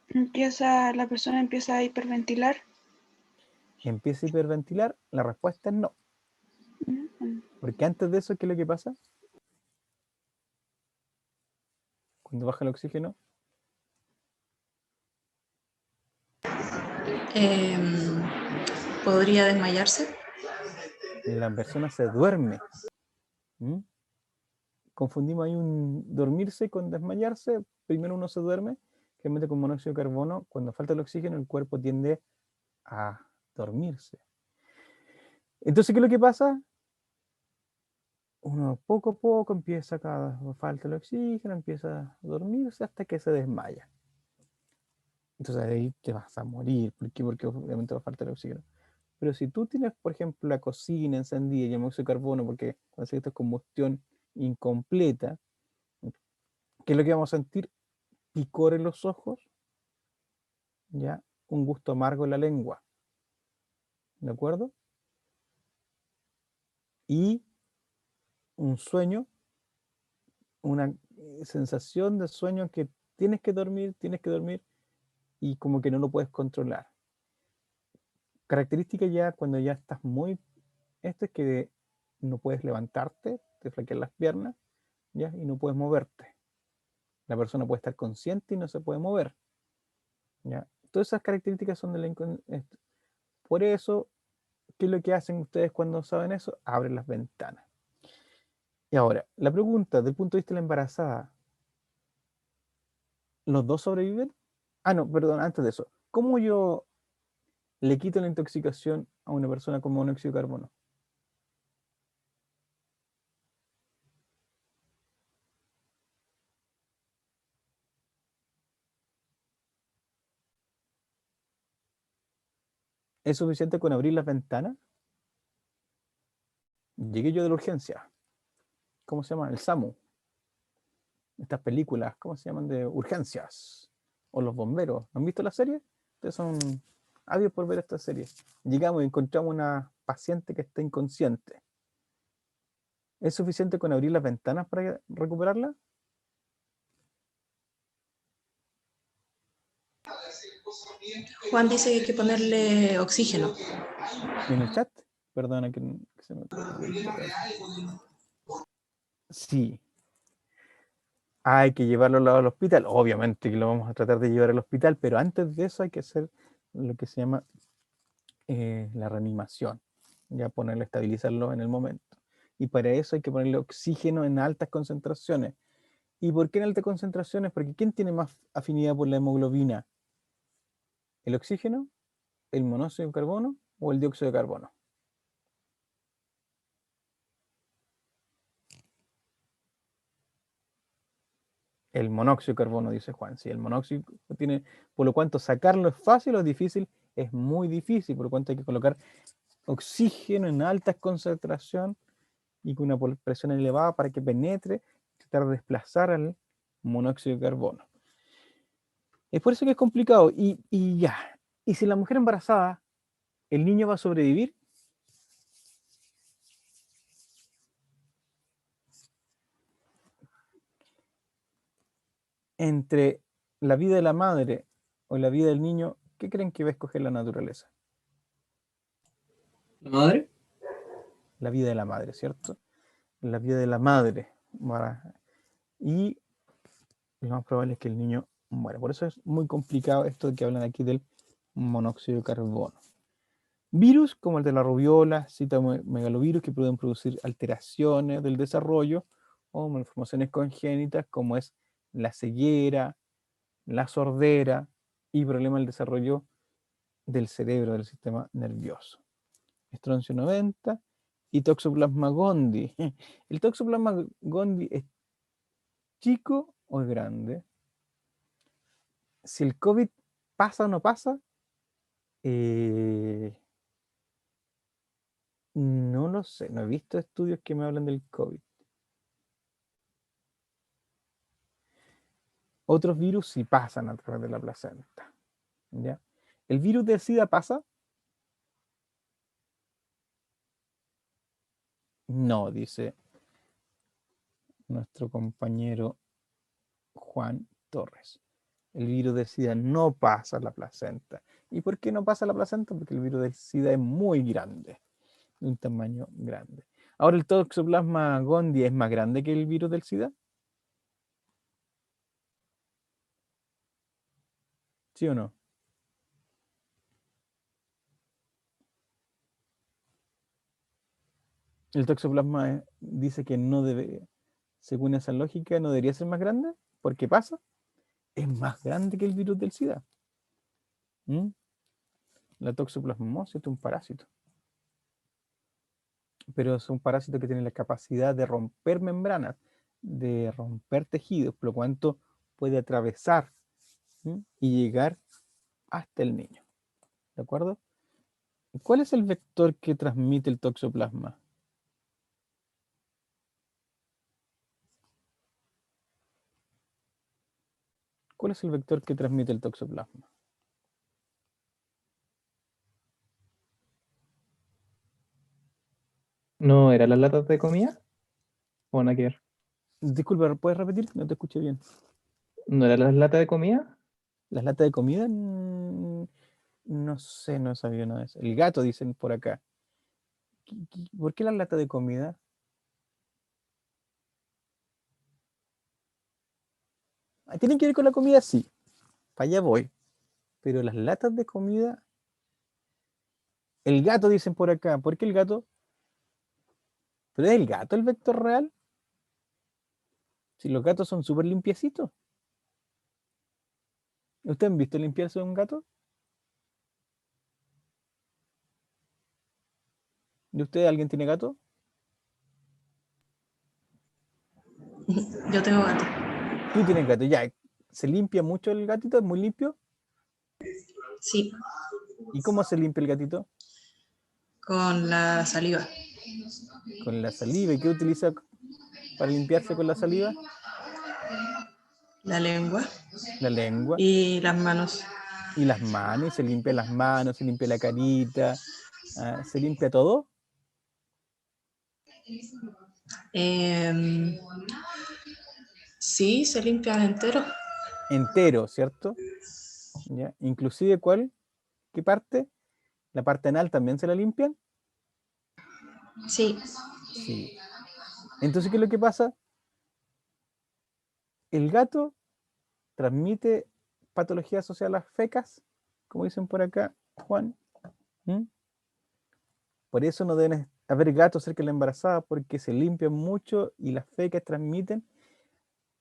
La persona empieza a hiperventilar. ¿Empieza a hiperventilar? La respuesta es no. Mm, Porque antes de eso, ¿qué es lo que pasa? Cuando baja el oxígeno, ¿Podría desmayarse? la persona se duerme. Confundimos ahí un dormirse con desmayarse. Primero uno se duerme, generalmente con monóxido de carbono. Cuando falta el oxígeno, el cuerpo tiende a dormirse. Entonces, ¿qué es lo que pasa? Uno poco a poco empieza, cada falta el oxígeno, empieza a dormirse hasta que se desmaya. Entonces ahí te vas a morir. ¿Por qué? Porque obviamente va a faltar el oxígeno. Pero si tú tienes, por ejemplo, la cocina encendida y el monóxido de carbono, porque cuando se esta combustión incompleta, ¿qué es lo que vamos a sentir? Picor en los ojos, ¿ya? Un gusto amargo en la lengua, ¿de acuerdo? Y un sueño, una sensación de sueño que tienes que dormir, y como que no lo puedes controlar. Característica ya cuando ya estás muy... Esto es que no puedes levantarte, te flaquean las piernas, ¿ya? Y no puedes moverte. La persona puede estar consciente y no se puede mover, ¿ya? Todas esas características son de la Por eso, ¿qué es lo que hacen ustedes cuando saben eso? Abren las ventanas. Y ahora, la pregunta, desde el punto de vista de la embarazada, ¿los dos sobreviven? Ah, no, perdón, antes de eso. ¿Cómo yo le quito la intoxicación a una persona con monóxido de carbono? ¿Es suficiente con abrir las ventanas? Llegué yo de la urgencia. ¿Cómo se llama? El SAMU. Estas películas, ¿cómo se llaman? De urgencias. O los bomberos. ¿Han visto la serie? Ustedes son ávidos por ver esta serie. Llegamos y encontramos una paciente que está inconsciente. ¿Es suficiente con abrir las ventanas para recuperarla? Juan dice que hay que ponerle oxígeno. En el chat. Perdona que se me sí. Hay que llevarlo al hospital. Obviamente que lo vamos a tratar de llevar al hospital, pero antes de eso hay que hacer lo que se llama la reanimación. Ya ponerle, estabilizarlo en el momento. Y para eso hay que ponerle oxígeno en altas concentraciones. ¿Y por qué en altas concentraciones? Porque ¿quién tiene más afinidad por la hemoglobina? ¿El oxígeno, el monóxido de carbono o el dióxido de carbono? El monóxido de carbono, dice Juan. Si el monóxido tiene, por lo cuanto sacarlo es fácil o es difícil, es muy difícil, por lo cuanto hay que colocar oxígeno en altas concentraciones y con una presión elevada para que penetre, tratar de desplazar al monóxido de carbono. Es por eso que es complicado. Y ya. ¿Y si la mujer embarazada, el niño va a sobrevivir? Entre la vida de la madre o la vida del niño, ¿qué creen que va a escoger la naturaleza? ¿La madre? La vida de la madre, ¿cierto? La vida de la madre. Y lo más probable es que el niño muera. Por eso es muy complicado esto de que hablan aquí del monóxido de carbono. Virus como el de la rubiola, citomegalovirus, que pueden producir alteraciones del desarrollo o malformaciones congénitas como es la ceguera, la sordera y problemas del desarrollo del cerebro, del sistema nervioso. Estroncio 90 y Toxoplasma gondii. ¿El Toxoplasma gondii es chico o es grande? Si el COVID pasa o no pasa, no lo sé, no he visto estudios que me hablan del COVID. Otros virus sí pasan a través de la placenta. ¿Ya? ¿El virus del SIDA pasa? No, dice nuestro compañero Juan Torres. El virus del SIDA no pasa a la placenta. ¿Y por qué no pasa a la placenta? Porque el virus del SIDA es muy grande, de un tamaño grande. Ahora, ¿el Toxoplasma gondii es más grande que el virus del SIDA? ¿Sí o no? El Toxoplasma dice que no debe, según esa lógica, no debería ser más grande. ¿Por qué pasa? Es más grande que el virus del SIDA. ¿Mm? La toxoplasmosis es un parásito. Pero es un parásito que tiene la capacidad de romper membranas, de romper tejidos, por lo cuanto puede atravesar, ¿sí?, y llegar hasta el niño. ¿De acuerdo? ¿Cuál es el vector que transmite el toxoplasma? ¿Cuál es el vector que transmite el toxoplasma? ¿No eran las latas de comida? ¿O nada que ver? Disculpa, ¿puedes repetir? No te escuché bien. ¿No eran las latas de comida? ¿Las latas de comida? No sé, no sabía nada de eso. El gato, dicen por acá. ¿Por qué las latas de comida? ¿Tienen que ver con la comida? Sí, para allá voy. Pero las latas de comida... El gato, dicen por acá. ¿Por qué el gato? ¿Pero es el gato el vector real? Si los gatos son súper limpiecitos. ¿Ustedes han visto limpiarse de un gato? ¿De ustedes alguien tiene gato? Yo tengo gato. Tú tienes gato, ya. ¿Se limpia mucho el gatito? ¿Es muy limpio? Sí, ¿Y cómo se limpia el gatito? con la saliva. Con la saliva. ¿Y qué utiliza para limpiarse con la saliva? La lengua La lengua. y las manos. Y las manos, y se limpia las manos, se limpia la carita, se limpia todo Em, sí, se limpian enteros. entero, ¿cierto? ¿Ya? Inclusive, ¿cuál? ¿Qué parte? ¿La parte anal también se la limpian? Sí, Sí. Entonces, ¿qué es lo que pasa? El gato transmite patologías asociadas a las fecas, como dicen por acá, Juan. ¿Mm? Por eso no deben haber gatos cerca de la embarazada, porque se limpian mucho y las fecas transmiten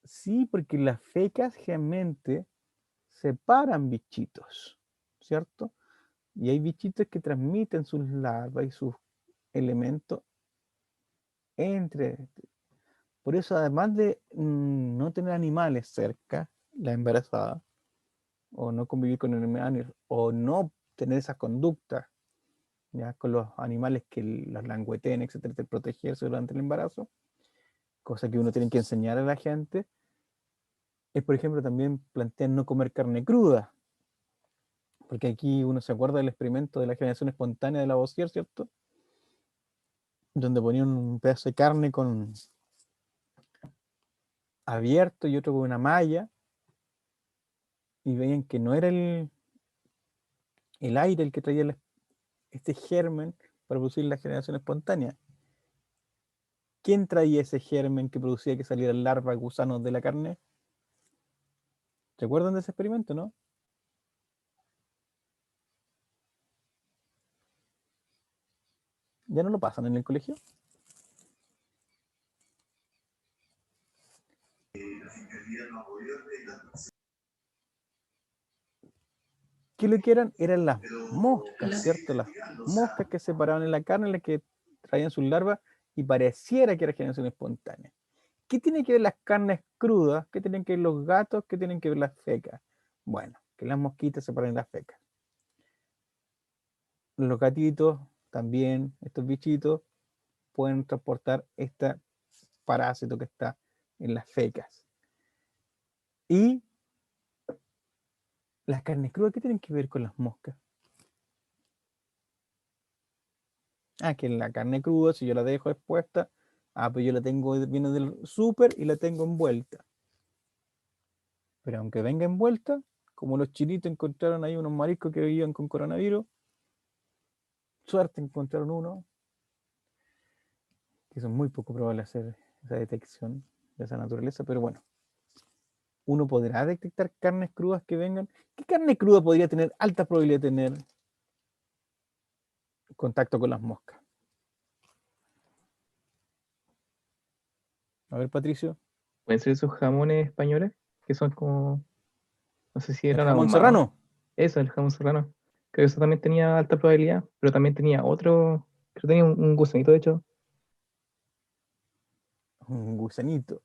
Sí, porque las fecas generalmente separan bichitos, ¿cierto? Y hay bichitos que transmiten sus larvas y sus elementos entre. Por eso, además de no tener animales cerca, la embarazada, o no convivir con animales, o no tener esas conductas, ya con los animales que las langueteen, etcétera, de protegerse durante el embarazo, cosa que uno tiene que enseñar a la gente, es, por ejemplo, también plantear no comer carne cruda, porque aquí uno se acuerda del experimento de la generación espontánea de Lavoisier, ¿cierto? Donde ponían un pedazo de carne con abierto y otro con una malla, y veían que no era el aire el que traía este germen para producir la generación espontánea. ¿Quién traía ese germen que producía que salieran larvas, gusanos de la carne? ¿Se acuerdan de ese experimento, no? ¿Ya no lo pasan en el colegio? ¿Qué lo que eran? Eran las moscas, ¿cierto? Las moscas que separaban en la carne, las que traían sus larvas y pareciera que era generación espontánea. ¿Qué tiene que ver las carnes crudas? ¿Qué tienen que ver los gatos? ¿Qué tienen que ver las fecas? Bueno, que las mosquitas separen las fecas. Los gatitos también, estos bichitos, pueden transportar este parásito que está en las fecas. Y las carnes crudas, ¿qué tienen que ver con las moscas? Ah, que la carne cruda, si yo la dejo expuesta, pues yo la tengo, viene del súper y la tengo envuelta. Pero aunque venga envuelta, como los chinitos encontraron ahí unos mariscos que vivían con coronavirus, suerte encontraron uno, que son muy poco probable hacer esa detección de esa naturaleza, pero bueno, uno podrá detectar carnes crudas que vengan. ¿Qué carne cruda podría tener alta probabilidad de tener contacto con las moscas? A ver, Patricio. Pueden ser esos jamones españoles que son como, no sé si ¿El eran jamón ahumados. serrano? Eso, el jamón serrano. Creo que eso también tenía alta probabilidad, pero también tenía otro, creo que tenía un gusanito, de hecho. Un gusanito.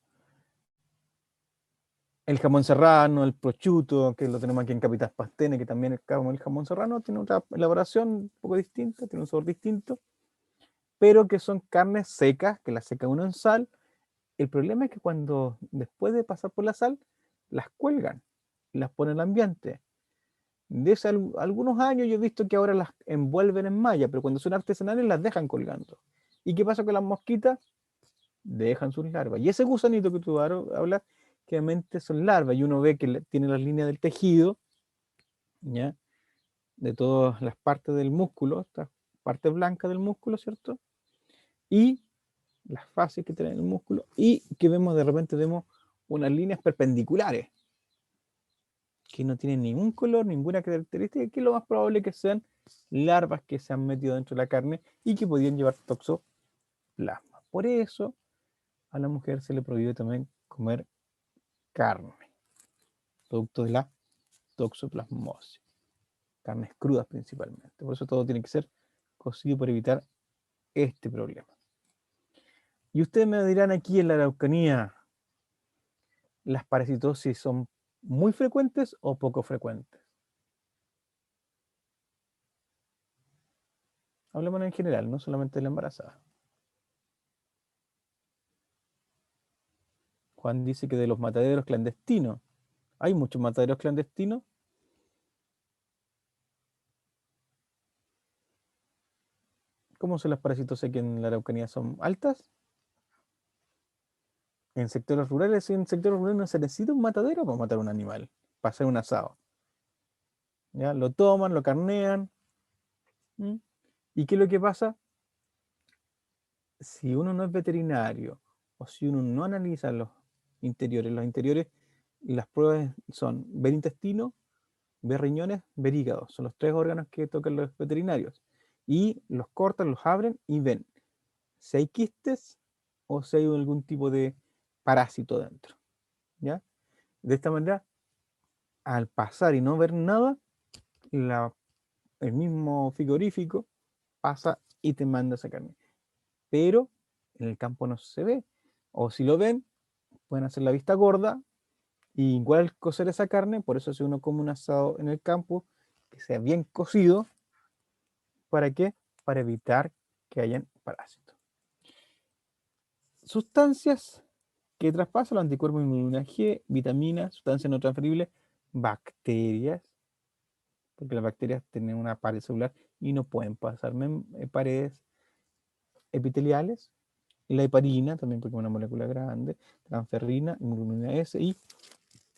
El jamón serrano, el prosciutto, que lo tenemos aquí en Capitas Pastene, que también es como el jamón serrano, tiene otra elaboración un poco distinta, tiene un sabor distinto, pero que son carnes secas, que las seca uno en sal. El problema es que cuando, después de pasar por la sal, las cuelgan, las ponen en el ambiente. Desde algunos años yo he visto que ahora las envuelven en malla, pero cuando son artesanales las dejan colgando. ¿Y qué pasa con las mosquitas? Dejan sus larvas. Y ese gusanito que tú hablas, que realmente son larvas, y uno ve que tiene las líneas del tejido, ¿ya? De todas las partes del músculo, esta parte blanca del músculo, ¿cierto? Y las fases que tiene el músculo, y que vemos, de repente vemos unas líneas perpendiculares, que no tienen ningún color, ninguna característica, que lo más probable que sean larvas que se han metido dentro de la carne y que podrían llevar toxoplasma. Por eso a la mujer se le prohíbe también comer carne, producto de la toxoplasmosis, carnes crudas principalmente. Por eso todo tiene que ser cocido para evitar este problema. Y ustedes me dirán, aquí en la Araucanía, ¿las parasitosis son muy frecuentes o poco frecuentes? Hablemos en general, no solamente de la embarazada. Juan dice que de los mataderos clandestinos. ¿Hay muchos mataderos clandestinos? ¿Cómo son las parasitosis aquí en la Araucanía? ¿Son altas? En sectores rurales, en sectores rurales no se necesita un matadero para matar un animal, para hacer un asado. ¿Ya? Lo toman, lo carnean. ¿Mm? ¿Y qué es lo que pasa? Si uno no es veterinario o si uno no analiza los interiores, las pruebas son ver intestino, ver riñones, ver hígado. Son los 3 órganos que tocan los veterinarios. Y los cortan, los abren y ven si hay quistes o si hay algún tipo de parásito dentro. ¿ya? De esta manera, al pasar y no ver nada, el mismo frigorífico pasa y te manda esa carne. Pero en el campo no se ve. O si lo ven, pueden hacer la vista gorda y igual cocer esa carne. Por eso si uno come un asado en el campo, que sea bien cocido. ¿Para qué? Para evitar que hayan parásitos. Sustancias que traspasan los anticuerpos de inmunidad G, vitaminas, sustancias no transferibles, bacterias, porque las bacterias tienen una pared celular y no pueden pasar paredes epiteliales. Y la heparina, también porque es una molécula grande, transferrina, inmunoglobulina S y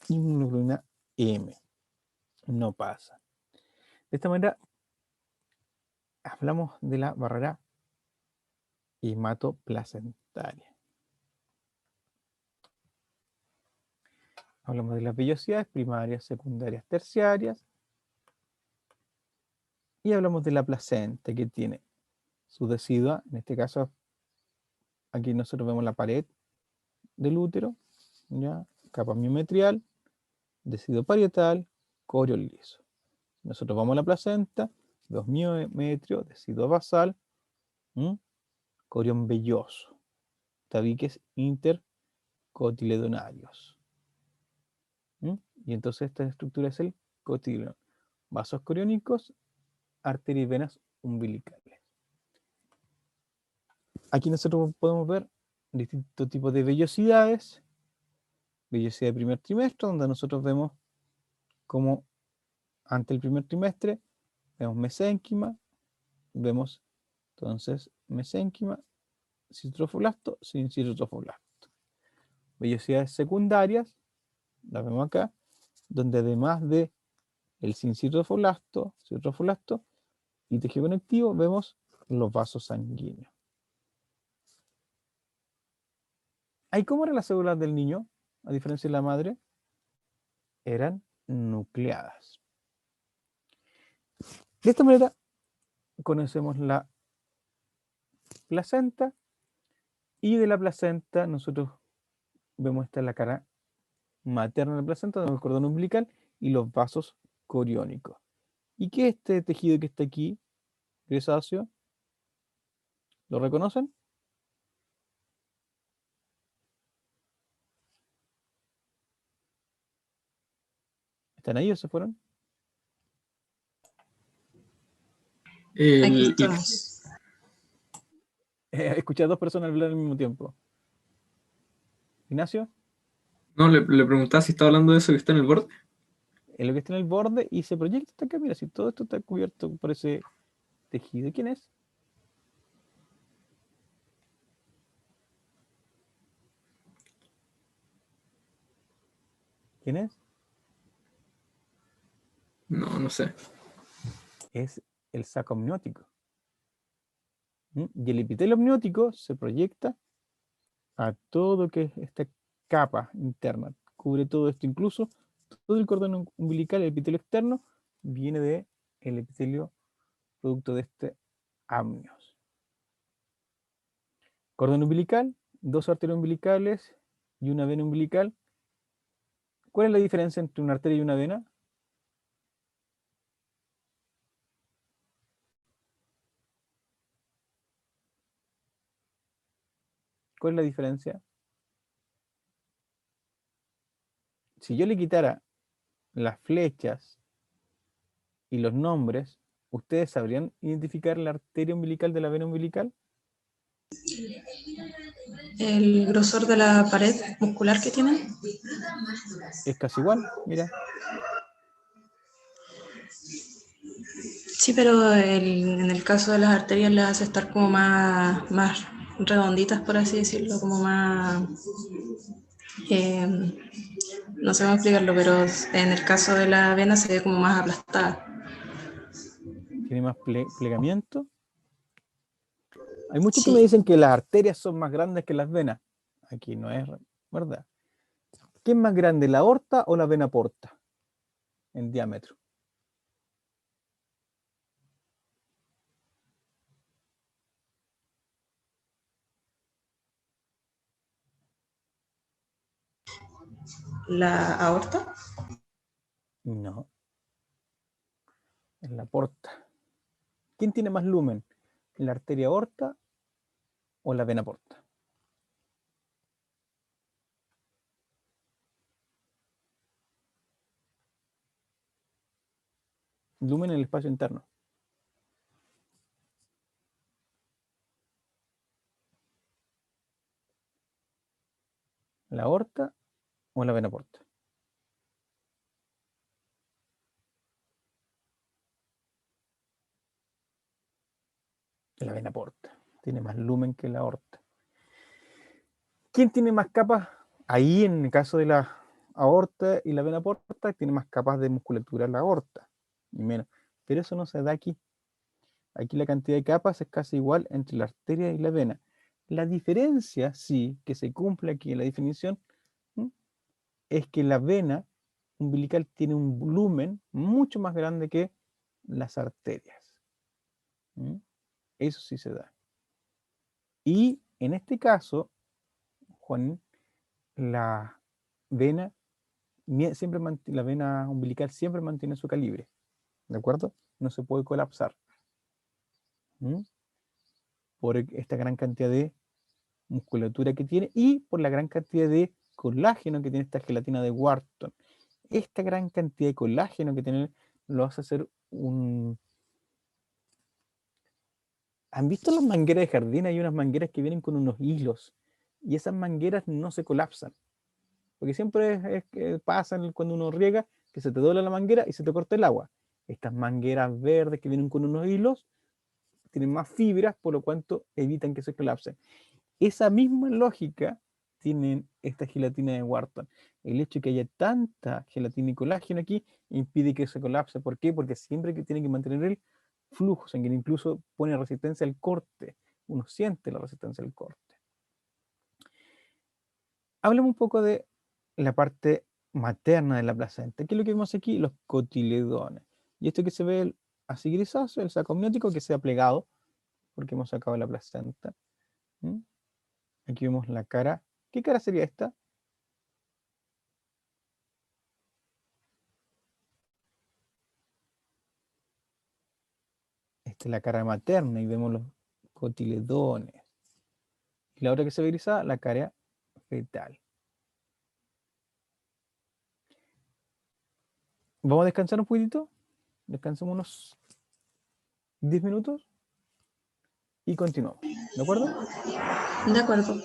inmunoglobulina M. No pasa. De esta manera, hablamos de la barrera hematoplacentaria. Hablamos de las vellosidades primarias, secundarias, terciarias. Y hablamos de la placenta, que tiene su decidua. En este caso, aquí nosotros vemos la pared del útero, ¿ya? Capa miometrial, deciduo parietal, corion liso. Nosotros vamos a la placenta, 2 miometrios, deciduo basal, corion velloso, tabiques intercotiledonarios. Y entonces esta estructura es el cotiledón. Vasos coriónicos, arterias y venas umbilicales. Aquí nosotros podemos ver distintos tipos de vellosidades. Vellosidad de primer trimestre, donde nosotros vemos como ante el primer trimestre vemos mesénquima, vemos entonces mesénquima, citrofolasto, sin citrofolasto. Vellosidades secundarias, las vemos acá, donde además de el sin citrofolasto y tejido conectivo, vemos los vasos sanguíneos. ¿Cómo eran las células del niño? A diferencia de la madre, eran nucleadas. De esta manera, conocemos la placenta, y de la placenta nosotros vemos esta es la cara materna de la placenta, el cordón umbilical y los vasos coriónicos. ¿Y qué es este tejido que está aquí, grisáceo? ¿Lo reconocen? ¿Están ahí o se fueron? Aquí estamos. Escuché a dos personas hablar al mismo tiempo. ¿Ignacio? No, le preguntaba si estaba hablando de eso que está en el borde. Es lo que está en el borde y se proyecta hasta acá. Mira, si todo esto está cubierto por ese tejido. ¿Quién es? ¿Quién es? No, no sé. Es el saco amniótico. Y el epitelio amniótico se proyecta a todo que es esta capa interna. Cubre todo esto, incluso todo el cordón umbilical, el epitelio externo, viene del epitelio producto de este amnios. Cordón umbilical, dos arterias umbilicales y una vena umbilical. ¿Cuál es la diferencia entre una arteria y una vena? ¿Cuál es la diferencia? Si yo le quitara las flechas y los nombres, ¿ustedes sabrían identificar la arteria umbilical de la vena umbilical? El grosor de la pared muscular que tienen. Es casi igual, mira. Sí, pero en el caso de las arterias las hace estar como más redonditas, por así decirlo, como más... no sé cómo explicarlo, pero en el caso de la vena se ve como más aplastada. Tiene más plegamiento. Hay muchos que Sí. me dicen que las arterias son más grandes que las venas. Aquí no es verdad. ¿Qué es más grande, la aorta o la vena porta en diámetro? la aorta. No, es la porta. ¿Quién tiene más lumen? ¿La arteria aorta o la vena porta? Lumen en el espacio interno. ¿La aorta o la vena porta? La vena porta. Tiene más lumen que la aorta. ¿Quién tiene más capas? Ahí, en el caso de la aorta y la vena porta, tiene más capas de musculatura la aorta. Y menos. Pero eso no se da aquí. Aquí la cantidad de capas es casi igual entre la arteria y la vena. La diferencia, sí, que se cumple aquí en la definición, ¿m? Es que la vena umbilical tiene un volumen mucho más grande que las arterias. ¿M? Eso sí se da. Y en este caso, Juan, la vena, la vena umbilical siempre mantiene su calibre. ¿De acuerdo? No se puede colapsar. ¿M? Por esta gran cantidad de musculatura que tiene y por la gran cantidad de colágeno que tiene esta gelatina de Wharton. Esta gran cantidad de colágeno que tiene lo hace hacer un... ¿Han visto las mangueras de jardín? Hay unas mangueras que vienen con unos hilos y esas mangueras no se colapsan. Porque siempre es que pasa cuando uno riega que se te dobla la manguera y se te corta el agua. Estas mangueras verdes que vienen con unos hilos tienen más fibras, por lo cuanto evitan que se colapsen. Esa misma lógica tienen esta gelatina de Wharton. El hecho de que haya tanta gelatina y colágeno aquí impide que se colapse. ¿Por qué? Porque siempre que tiene que mantener el flujo sanguíneo, incluso pone resistencia al corte. Uno siente la resistencia al corte. Hablemos un poco de la parte materna de la placenta. ¿Qué es lo que vemos aquí? Los cotiledones. Y esto que se ve así grisáceo, el saco amniótico que se ha plegado, porque hemos sacado la placenta. ¿Mm? Aquí vemos la cara. ¿Qué cara sería esta? Esta es la cara materna y vemos los cotiledones. Y la otra que se ve grisada, la cara fetal. Vamos a descansar un poquitito. Descansamos unos 10 minutos y continuamos. ¿De acuerdo? De acuerdo.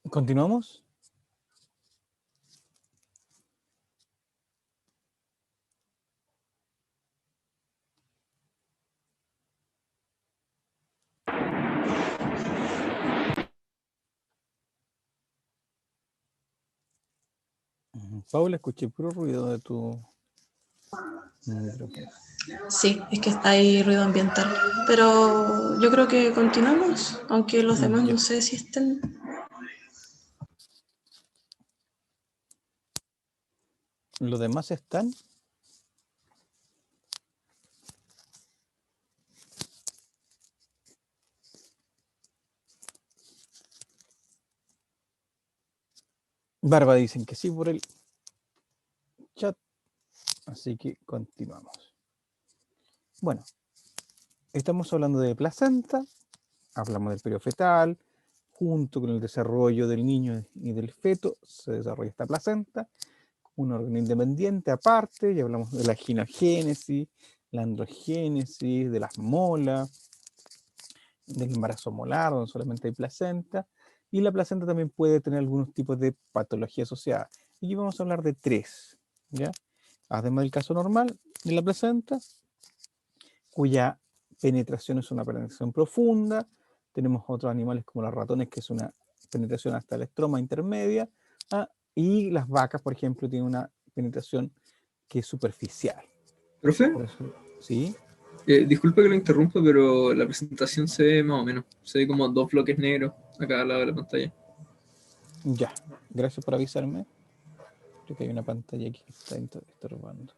¿Continuamos? Paula, escuché puro ruido de tu micrófono. Sí, es que hay ruido ambiental. Pero yo creo que continuamos, aunque los demás Ya. no sé si estén. ¿Los demás están? Barba dicen que sí por el chat, así que continuamos. Bueno, estamos hablando de placenta, hablamos del periodo fetal, junto con el desarrollo del niño y del feto se desarrolla esta placenta, un órgano independiente aparte, y hablamos de la ginogénesis, la androgénesis, de las molas, del embarazo molar, donde solamente hay placenta, y la placenta también puede tener algunos tipos de patología asociada. Y aquí vamos a hablar de 3, ¿ya? Además del caso normal de la placenta, cuya penetración es una penetración profunda. Tenemos otros animales como los ratones, que es una penetración hasta la estroma intermedia, y las vacas, por ejemplo, tienen una penetración que es superficial. ¿Profe? Por eso, ¿sí? Disculpe que lo interrumpa, pero la presentación se ve más o menos. Se ve como 2 bloques negros a cada lado de la pantalla. Ya, gracias por avisarme. Creo que hay una pantalla aquí que está estorbando.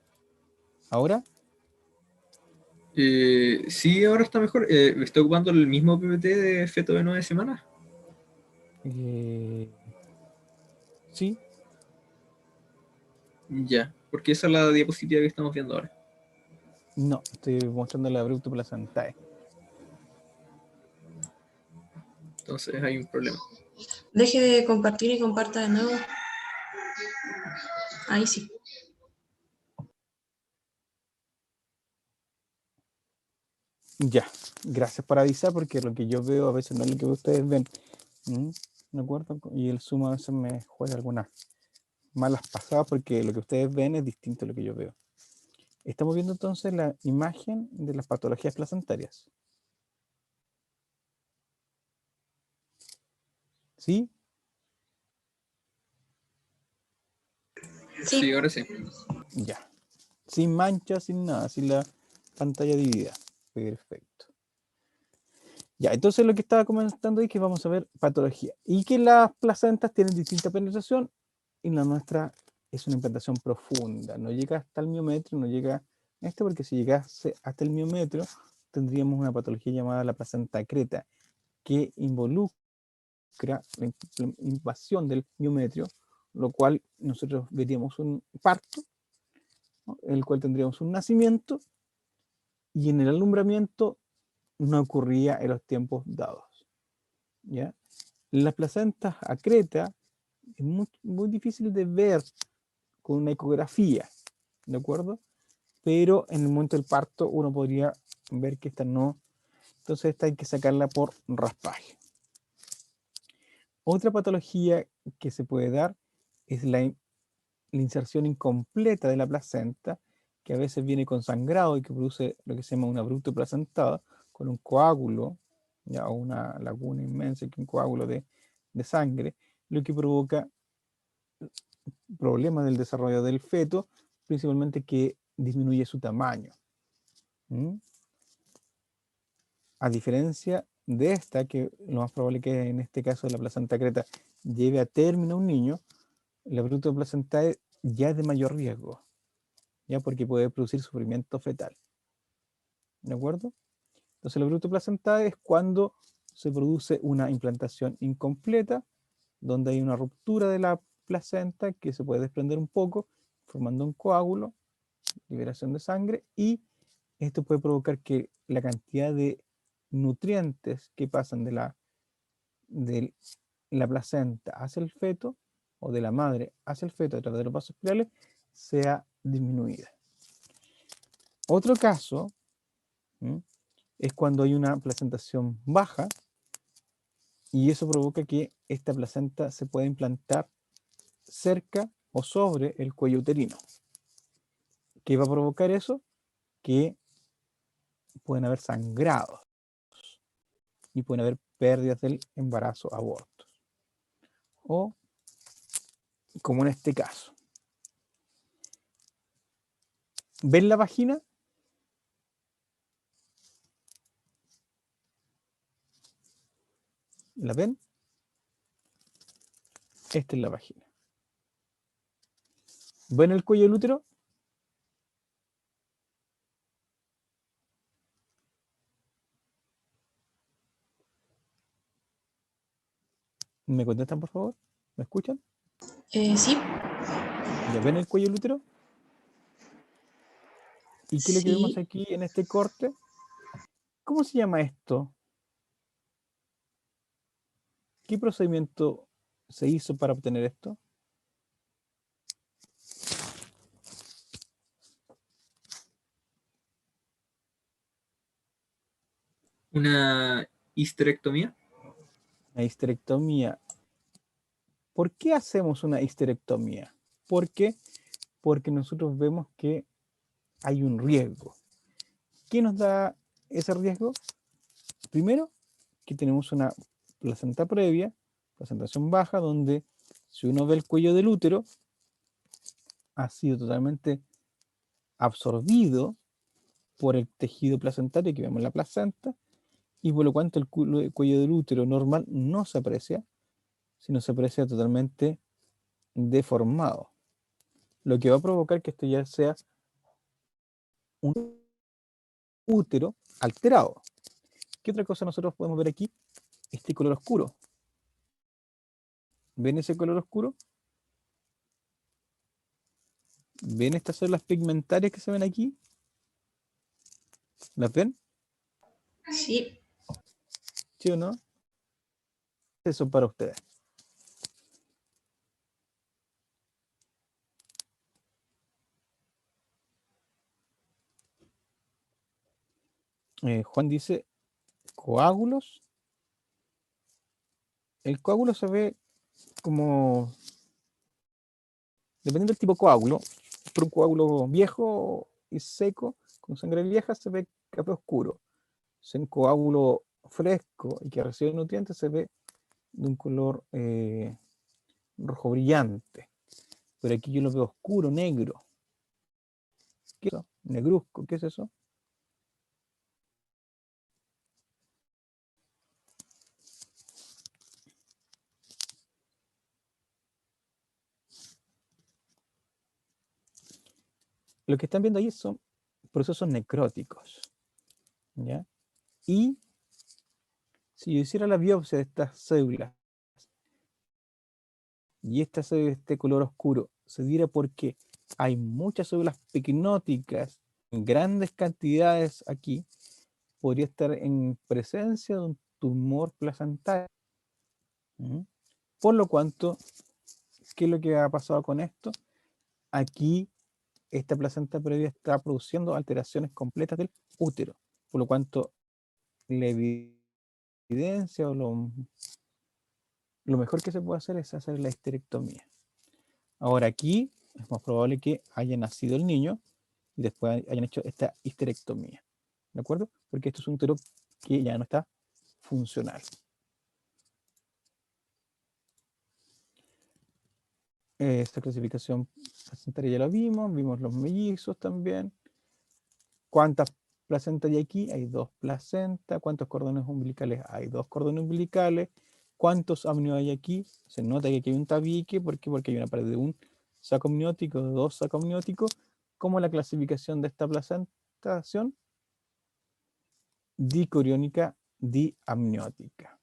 ¿Ahora? Sí, ahora está mejor. ¿Está ocupando el mismo PPT de feto de 9 semanas? Sí. Ya, porque esa es la diapositiva que estamos viendo ahora. No, estoy mostrando la Abrupto Placentae. Entonces hay un problema. Deje de compartir y comparta de nuevo. Ahí sí. Ya, gracias por avisar, porque lo que yo veo a veces no es lo que ustedes ven. ¿De acuerdo? Y el Zoom a veces me juega algunas malas pasadas, porque lo que ustedes ven es distinto a lo que yo veo. Estamos viendo entonces la imagen de las patologías placentarias. ¿Sí? Sí, ahora sí. Ya. Sin manchas, sin nada, sin la pantalla dividida. Perfecto. Ya, entonces lo que estaba comentando es que vamos a ver patología. Y que las placentas tienen distinta penetración, y la nuestra es una implantación profunda. No llega hasta el miometrio, no llega a esto, porque si llegase hasta el miometrio, tendríamos una patología llamada la placenta creta, que involucra la invasión del miometrio, lo cual nosotros veríamos un parto, ¿no? En el cual tendríamos un nacimiento, y en el alumbramiento no ocurría en los tiempos dados, ¿ya? Las placentas a creta es muy difícil de ver con una ecografía, ¿de acuerdo? Pero en el momento del parto uno podría ver que esta no, entonces esta hay que sacarla por raspaje. Otra patología que se puede dar es la inserción incompleta de la placenta, que a veces viene con sangrado y que produce lo que se llama una abrupto placentada, con un coágulo, ya, o una laguna inmensa, que un coágulo de sangre, lo que provoca problemas del desarrollo del feto, principalmente que disminuye su tamaño. A diferencia de esta, que lo más probable que en este caso de la placenta creta lleve a término un niño, la abrupto placentae ya es de mayor riesgo, ya, porque puede producir sufrimiento fetal. ¿De acuerdo? Entonces, el abrupto placentae es cuando se produce una implantación incompleta, donde hay una ruptura de la placenta que se puede desprender un poco, formando un coágulo, liberación de sangre, y esto puede provocar que la cantidad de nutrientes que pasan de la placenta hacia el feto, o de la madre hacia el feto a través de los vasos espirales, sea disminuida. Otro caso es cuando hay una placentación baja, Y eso provoca que esta placenta se pueda implantar cerca o sobre el cuello uterino. ¿Qué va a provocar eso? Que pueden haber sangrados y pueden haber pérdidas del embarazo, abortos. O, como en este caso, ¿ven la vagina? ¿La ven? Esta es la vagina. ¿Ven el cuello del útero? ¿Me contestan, por favor? ¿Me escuchan? Sí, ¿Ya ven el cuello del útero? ¿Y qué es lo que vemos sí. aquí en este corte? ¿Cómo se llama esto? ¿Qué procedimiento se hizo para obtener esto? Una histerectomía. La histerectomía. ¿Por qué hacemos una histerectomía? ¿Por qué? Porque nosotros vemos que hay un riesgo. ¿Qué nos da ese riesgo? Primero, que tenemos una placenta previa, placentación baja, donde si uno ve el cuello del útero, ha sido totalmente absorbido por el tejido placentario que vemos en la placenta, y por lo cual el cuello del útero normal no se aprecia, sino se aprecia totalmente deformado, lo que va a provocar que esto ya sea un útero alterado. ¿Qué otra cosa nosotros podemos ver aquí? Este color oscuro. ¿Ven ese color oscuro? ¿Ven estas células pigmentarias que se ven aquí? ¿Las ven? Sí, ¿Sí o no? Eso para ustedes. Juan dice, coágulos. El coágulo se ve como, dependiendo del tipo de coágulo, por un coágulo viejo y seco, con sangre vieja, se ve café oscuro. Si es un coágulo fresco y que recibe nutrientes, se ve de un color rojo brillante. Pero aquí yo lo veo oscuro, negro. ¿Qué es eso? Negruzco, ¿qué es eso? Lo que están viendo ahí son procesos necróticos, ¿ya? Y si yo hiciera la biopsia de estas células y esta célula de este color oscuro se diera porque hay muchas células picnóticas en grandes cantidades aquí, podría estar en presencia de un tumor placentario. ¿Mm? Por lo cuanto, ¿qué es lo que ha pasado con esto? Aquí esta placenta previa está produciendo alteraciones completas del útero, por lo cuanto la evidencia o lo mejor que se puede hacer es hacer la histerectomía. Ahora aquí es más probable que haya nacido el niño y después hayan hecho esta histerectomía, ¿de acuerdo? Porque esto es un útero que ya no está funcional. Esta clasificación placentaria ya la vimos los mellizos también. ¿Cuántas placentas hay aquí? Hay 2 placentas. ¿Cuántos cordones umbilicales? Hay 2 cordones umbilicales. ¿Cuántos amnios hay aquí? Se nota que aquí hay un tabique. ¿Por qué? Porque hay una pared de un saco amniótico, de 2 sacos amnióticos. ¿Cómo es la clasificación de esta placentación? Dicoriónica diamniótica.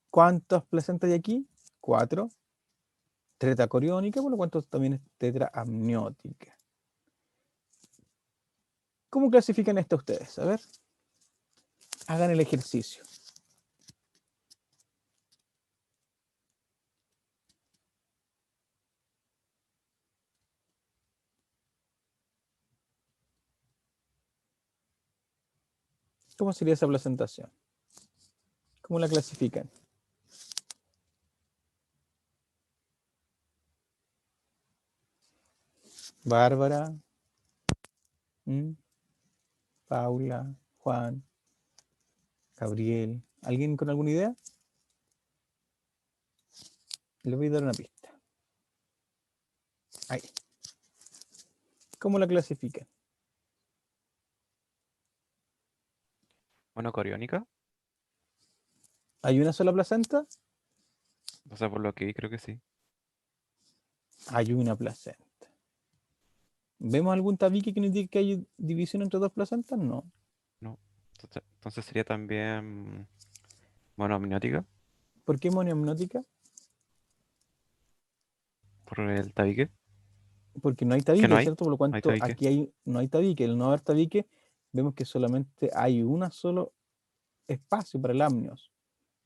¿Cuántas placentas hay aquí? 4. Tetacoriónica, por lo cuanto también es tetraamniótica. ¿Cómo clasifican esto ustedes? A ver, hagan el ejercicio. ¿Cómo sería esa presentación? ¿Cómo la clasifican? Bárbara, ¿m? Paula, Juan, Gabriel. ¿Alguien con alguna idea? Le voy a dar una pista. Ahí. ¿Cómo la clasifican? Monocoriónica. ¿Hay una sola placenta? O sea, por lo que vi, creo que sí. Hay una placenta. ¿Vemos algún tabique que nos indique que hay división entre dos placentas? No. No. Entonces sería también monoamniótica ¿Por qué monoamniótica? por el tabique. Porque no hay Que tabique, no hay. ¿cierto? Por lo No hay cuanto tabique. aquí no hay tabique. El no haber tabique, vemos que solamente hay un solo espacio para el amnios.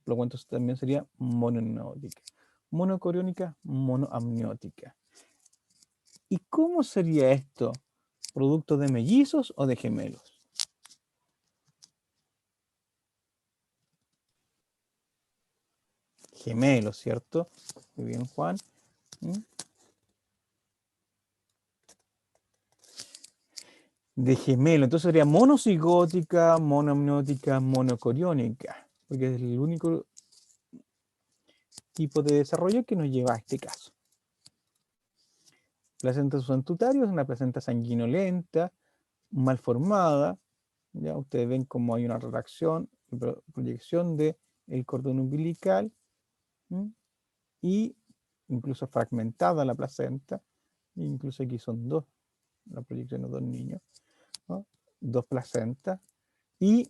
Por lo cuanto también sería monoamniótica. Monocoriónica, monoamniótica. ¿Y cómo sería esto? ¿Producto de mellizos o de gemelos? Gemelos, ¿cierto? Muy bien, Juan. ¿Mm? De gemelo, entonces sería monocigótica, monoamniótica, monocoriónica, porque es el único tipo de desarrollo que nos lleva a este caso. Placenta sucentutaria es una placenta sanguinolenta, mal formada. Ya ustedes ven cómo hay una retracción, proyección del cordón umbilical, ¿m? Y incluso fragmentada la placenta. Incluso aquí son dos, la proyección de dos niños, ¿no? Dos placentas. ¿Y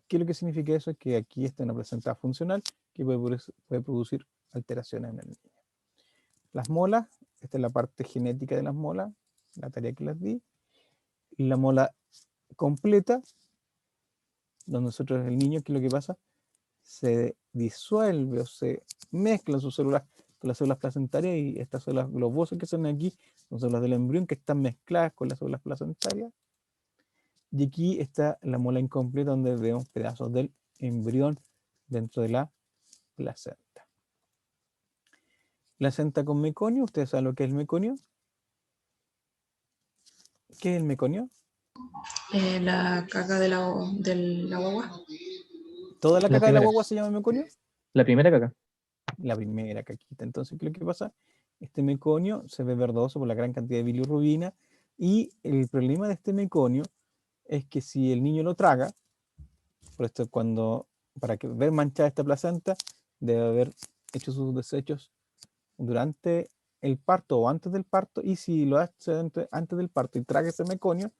qué es lo que significa eso? Que aquí está una placenta funcional que puede producir alteraciones en el niño. Las molas, esta es la parte genética de las molas, la tarea que les di. Y la mola completa, donde nosotros, el niño, ¿qué es lo que pasa? Se disuelve o se mezclan sus células con las células placentarias, y estas células globosas que son aquí son células del embrión que están mezcladas con las células placentarias. Y aquí está la mola incompleta, donde vemos pedazos del embrión dentro de la placenta. Placenta con meconio, ¿ustedes saben lo que es el meconio? ¿Qué es el meconio? La caca de la guagua. ¿Toda la La caca de la primera. guagua se llama meconio? La primera caca. La primera caquita. Entonces, ¿qué es lo que pasa? Este meconio se ve verdoso por la gran cantidad de bilirrubina, y el problema de este meconio es que si el niño lo traga, por esto para que ver manchada esta placenta, debe haber hecho sus desechos durante el parto o antes del parto, y si lo hace antes del parto y traga ese meconio,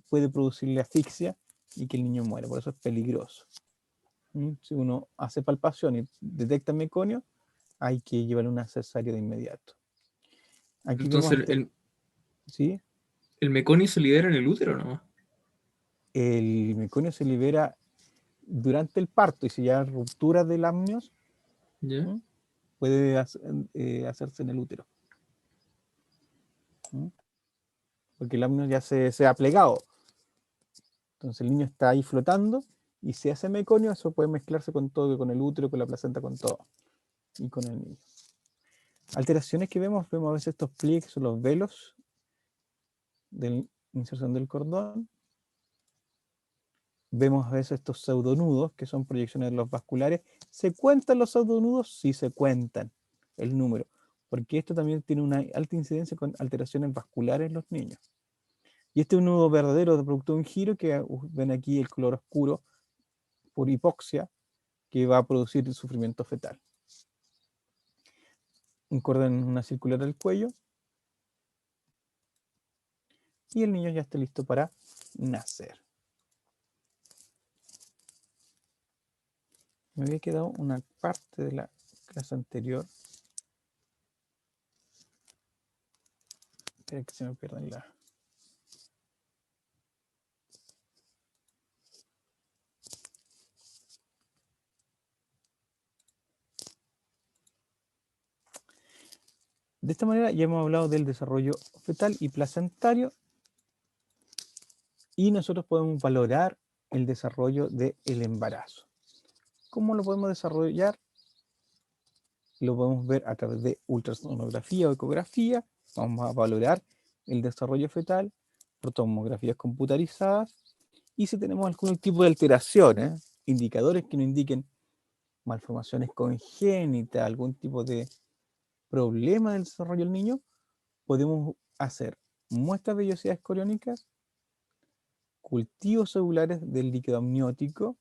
puede producirle asfixia y que el niño muera. Por eso es peligroso. Si uno hace palpación y detecta meconio, hay que llevarle una cesárea de inmediato. Aquí Entonces, vemos ¿sí? el meconio se libera en el útero nomás. El meconio se libera durante el parto, y si ya hay ruptura del amnios, ¿Ya? ¿m? Puede hacerse en el útero. ¿M? Porque el amnios ya se ha plegado. Entonces el niño está ahí flotando, y si hace meconio, eso puede mezclarse con todo, con el útero, con la placenta, con todo, y con el niño. Alteraciones que vemos a veces estos pliegues o los velos de la inserción del cordón. Vemos a veces estos pseudonudos, que son proyecciones de los vasculares. ¿Se cuentan los pseudonudos? Sí, se cuentan el número, porque esto también tiene una alta incidencia con alteraciones vasculares en los niños. Y este es un nudo verdadero de producto de un giro, que ven aquí el color oscuro por hipoxia, que va a producir el sufrimiento fetal. Un cordón, una circular del cuello, y el niño ya está listo para nacer. Me había quedado una parte de la clase anterior. Espera que se me pierdan la... De esta manera ya hemos hablado del desarrollo fetal y placentario, y nosotros podemos valorar el desarrollo del embarazo. ¿Cómo lo podemos desarrollar? Lo podemos ver a través de ultrasonografía o ecografía. Vamos a valorar el desarrollo fetal por tomografías computarizadas. Y si tenemos algún tipo de alteraciones, indicadores que nos indiquen malformaciones congénitas, algún tipo de problema del desarrollo del niño, podemos hacer muestras de vellosidades coriónicas, cultivos celulares del líquido amniótico,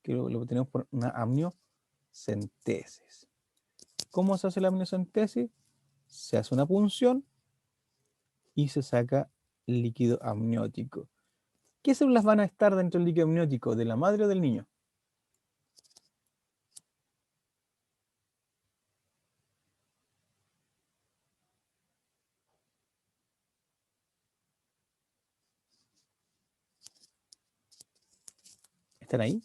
que lo tenemos por una amniocentesis. ¿Cómo se hace la amniocentesis? Se hace una punción y se saca líquido amniótico. ¿Qué células van a estar dentro del líquido amniótico? ¿De la madre o del niño? ¿Están ahí?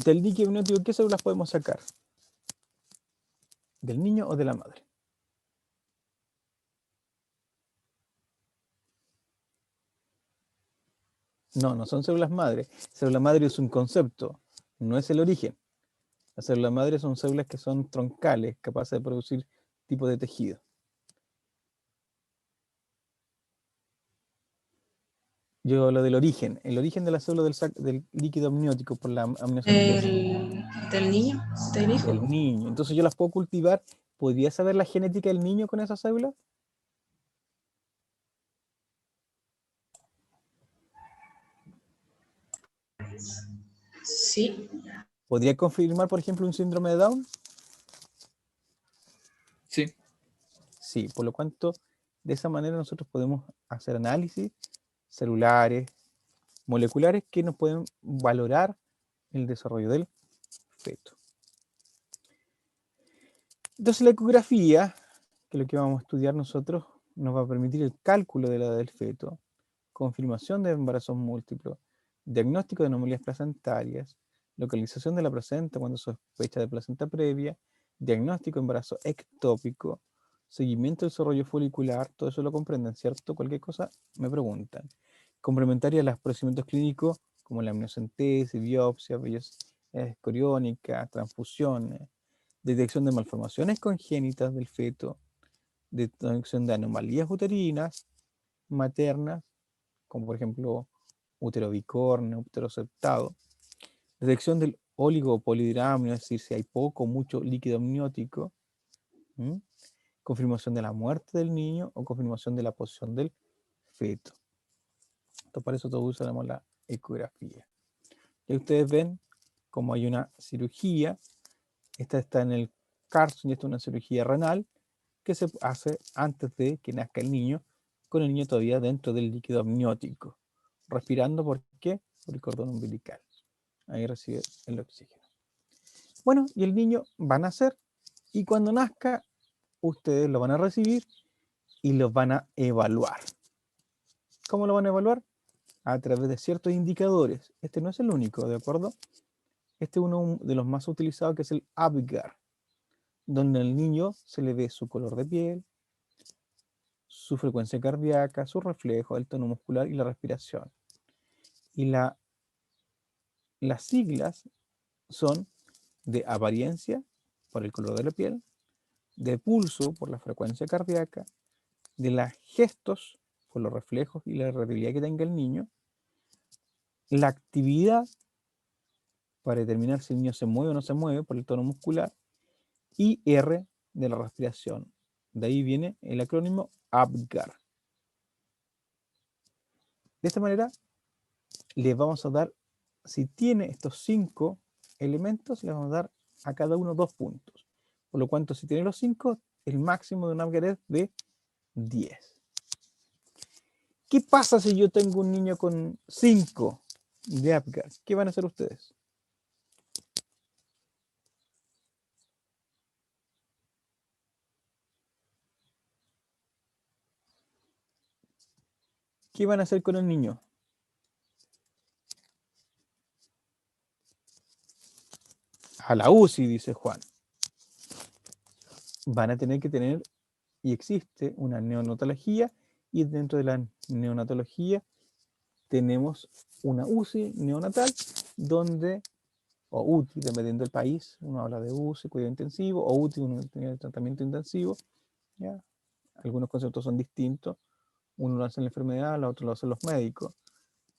Del líquido amniótico, ¿qué células podemos sacar? ¿Del niño o de la madre? No, no son células madre. Célula madre es un concepto, no es el origen. Las células madre son células que son troncales, capaces de producir tipo de tejido. Yo hablo del origen, el origen de la célula del líquido amniótico por la amniocentesis Del niño, del hijo. del niño. Entonces yo las puedo cultivar. ¿Podría saber la genética del niño con esas células? Sí, ¿Podría confirmar, por ejemplo, un síndrome de Down? Sí. Sí, por lo cuanto, de esa manera nosotros podemos hacer análisis celulares, moleculares, que nos pueden valorar el desarrollo del feto. Entonces la ecografía, que es lo que vamos a estudiar nosotros, nos va a permitir el cálculo de la edad del feto, confirmación de embarazos múltiples, diagnóstico de anomalías placentarias, localización de la placenta cuando sospecha de placenta previa, diagnóstico de embarazo ectópico, seguimiento del desarrollo folicular. Todo eso lo comprenden, ¿cierto? Cualquier cosa me preguntan. Complementaria a los procedimientos clínicos como la amniocentesis, biopsia, vellosidades coriónicas, transfusiones, detección de malformaciones congénitas del feto, detección de anomalías uterinas, maternas, como por ejemplo útero bicórneo, útero septado, detección del oligopolidramnio, es decir, si hay poco o mucho líquido amniótico, confirmación de la muerte del niño o confirmación de la posición del feto. Entonces, para eso todos usamos la ecografía. Y ustedes ven como hay una cirugía, esta está en el Carson y esta es una cirugía renal que se hace antes de que nazca el niño, con el niño todavía dentro del líquido amniótico, respirando. ¿Por qué? Por el cordón umbilical. Ahí recibe el oxígeno. Bueno, y el niño va a nacer, y cuando nazca, ustedes lo van a recibir y lo van a evaluar. ¿Cómo lo van a evaluar? A través de ciertos indicadores. Este no es el único, ¿de acuerdo? Este es uno de los más utilizados, que es el ABGAR, donde al niño se le ve su color de piel, su frecuencia cardíaca, su reflejo, el tono muscular y la respiración. Y las siglas son de apariencia, por el color de la piel, de pulso, por la frecuencia cardíaca, de los gestos, por los reflejos y la irritabilidad que tenga el niño, la actividad, para determinar si el niño se mueve o no se mueve, por el tono muscular, y R, de la respiración. De ahí viene el acrónimo ABGAR. De esta manera, les vamos a dar, si tiene estos 5 elementos, les vamos a dar a cada uno 2 puntos. Por lo cuanto, si tiene los 5, el máximo de un ABGAR es de 10. ¿Qué pasa si yo tengo un niño con 5 de ABGAR? ¿Qué van a hacer ustedes? ¿Qué van a hacer con el niño? A la UCI, dice Juan. Van a tener que tener, y existe una neonatología, y dentro de la neonatología tenemos una UCI neonatal donde, o UTI, dependiendo del país, uno habla de UCI, cuidado intensivo, o UTI, uno tiene tratamiento intensivo, ¿ya? Algunos conceptos son distintos, uno lo hace en la enfermedad, el otro lo hacen los médicos.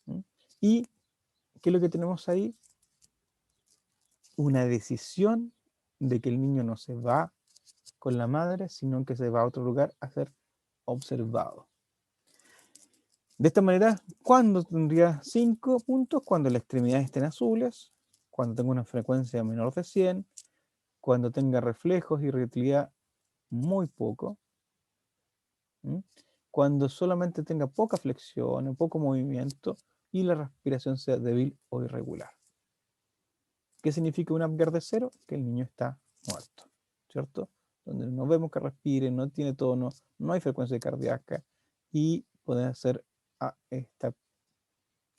¿Mm? ¿Y qué es lo que tenemos ahí? Una decisión de que el niño no se va con la madre, sino que se va a otro lugar a ser observado. De esta manera, ¿cuándo tendría 5 puntos? Cuando las extremidades estén azules, cuando tenga una frecuencia menor de 100, cuando tenga reflejos y irritabilidad muy poco, ¿m? Cuando solamente tenga poca flexión, poco movimiento y la respiración sea débil o irregular. ¿Qué significa un Apgar de 0? Que el niño está muerto, ¿cierto? Donde no vemos que respire, no tiene tono, no hay frecuencia cardíaca y puede ser esta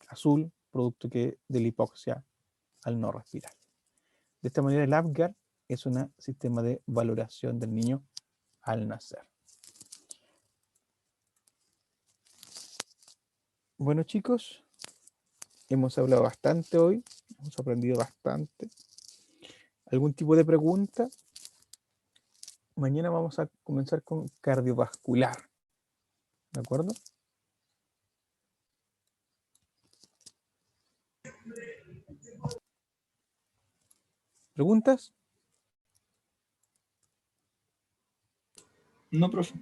azul, producto de la hipoxia al no respirar. De esta manera el Apgar es un sistema de valoración del niño al nacer. Bueno, chicos, hemos hablado bastante hoy, hemos aprendido bastante. ¿Algún tipo de pregunta? Mañana vamos a comenzar con cardiovascular, ¿de acuerdo? ¿Preguntas? No, profe.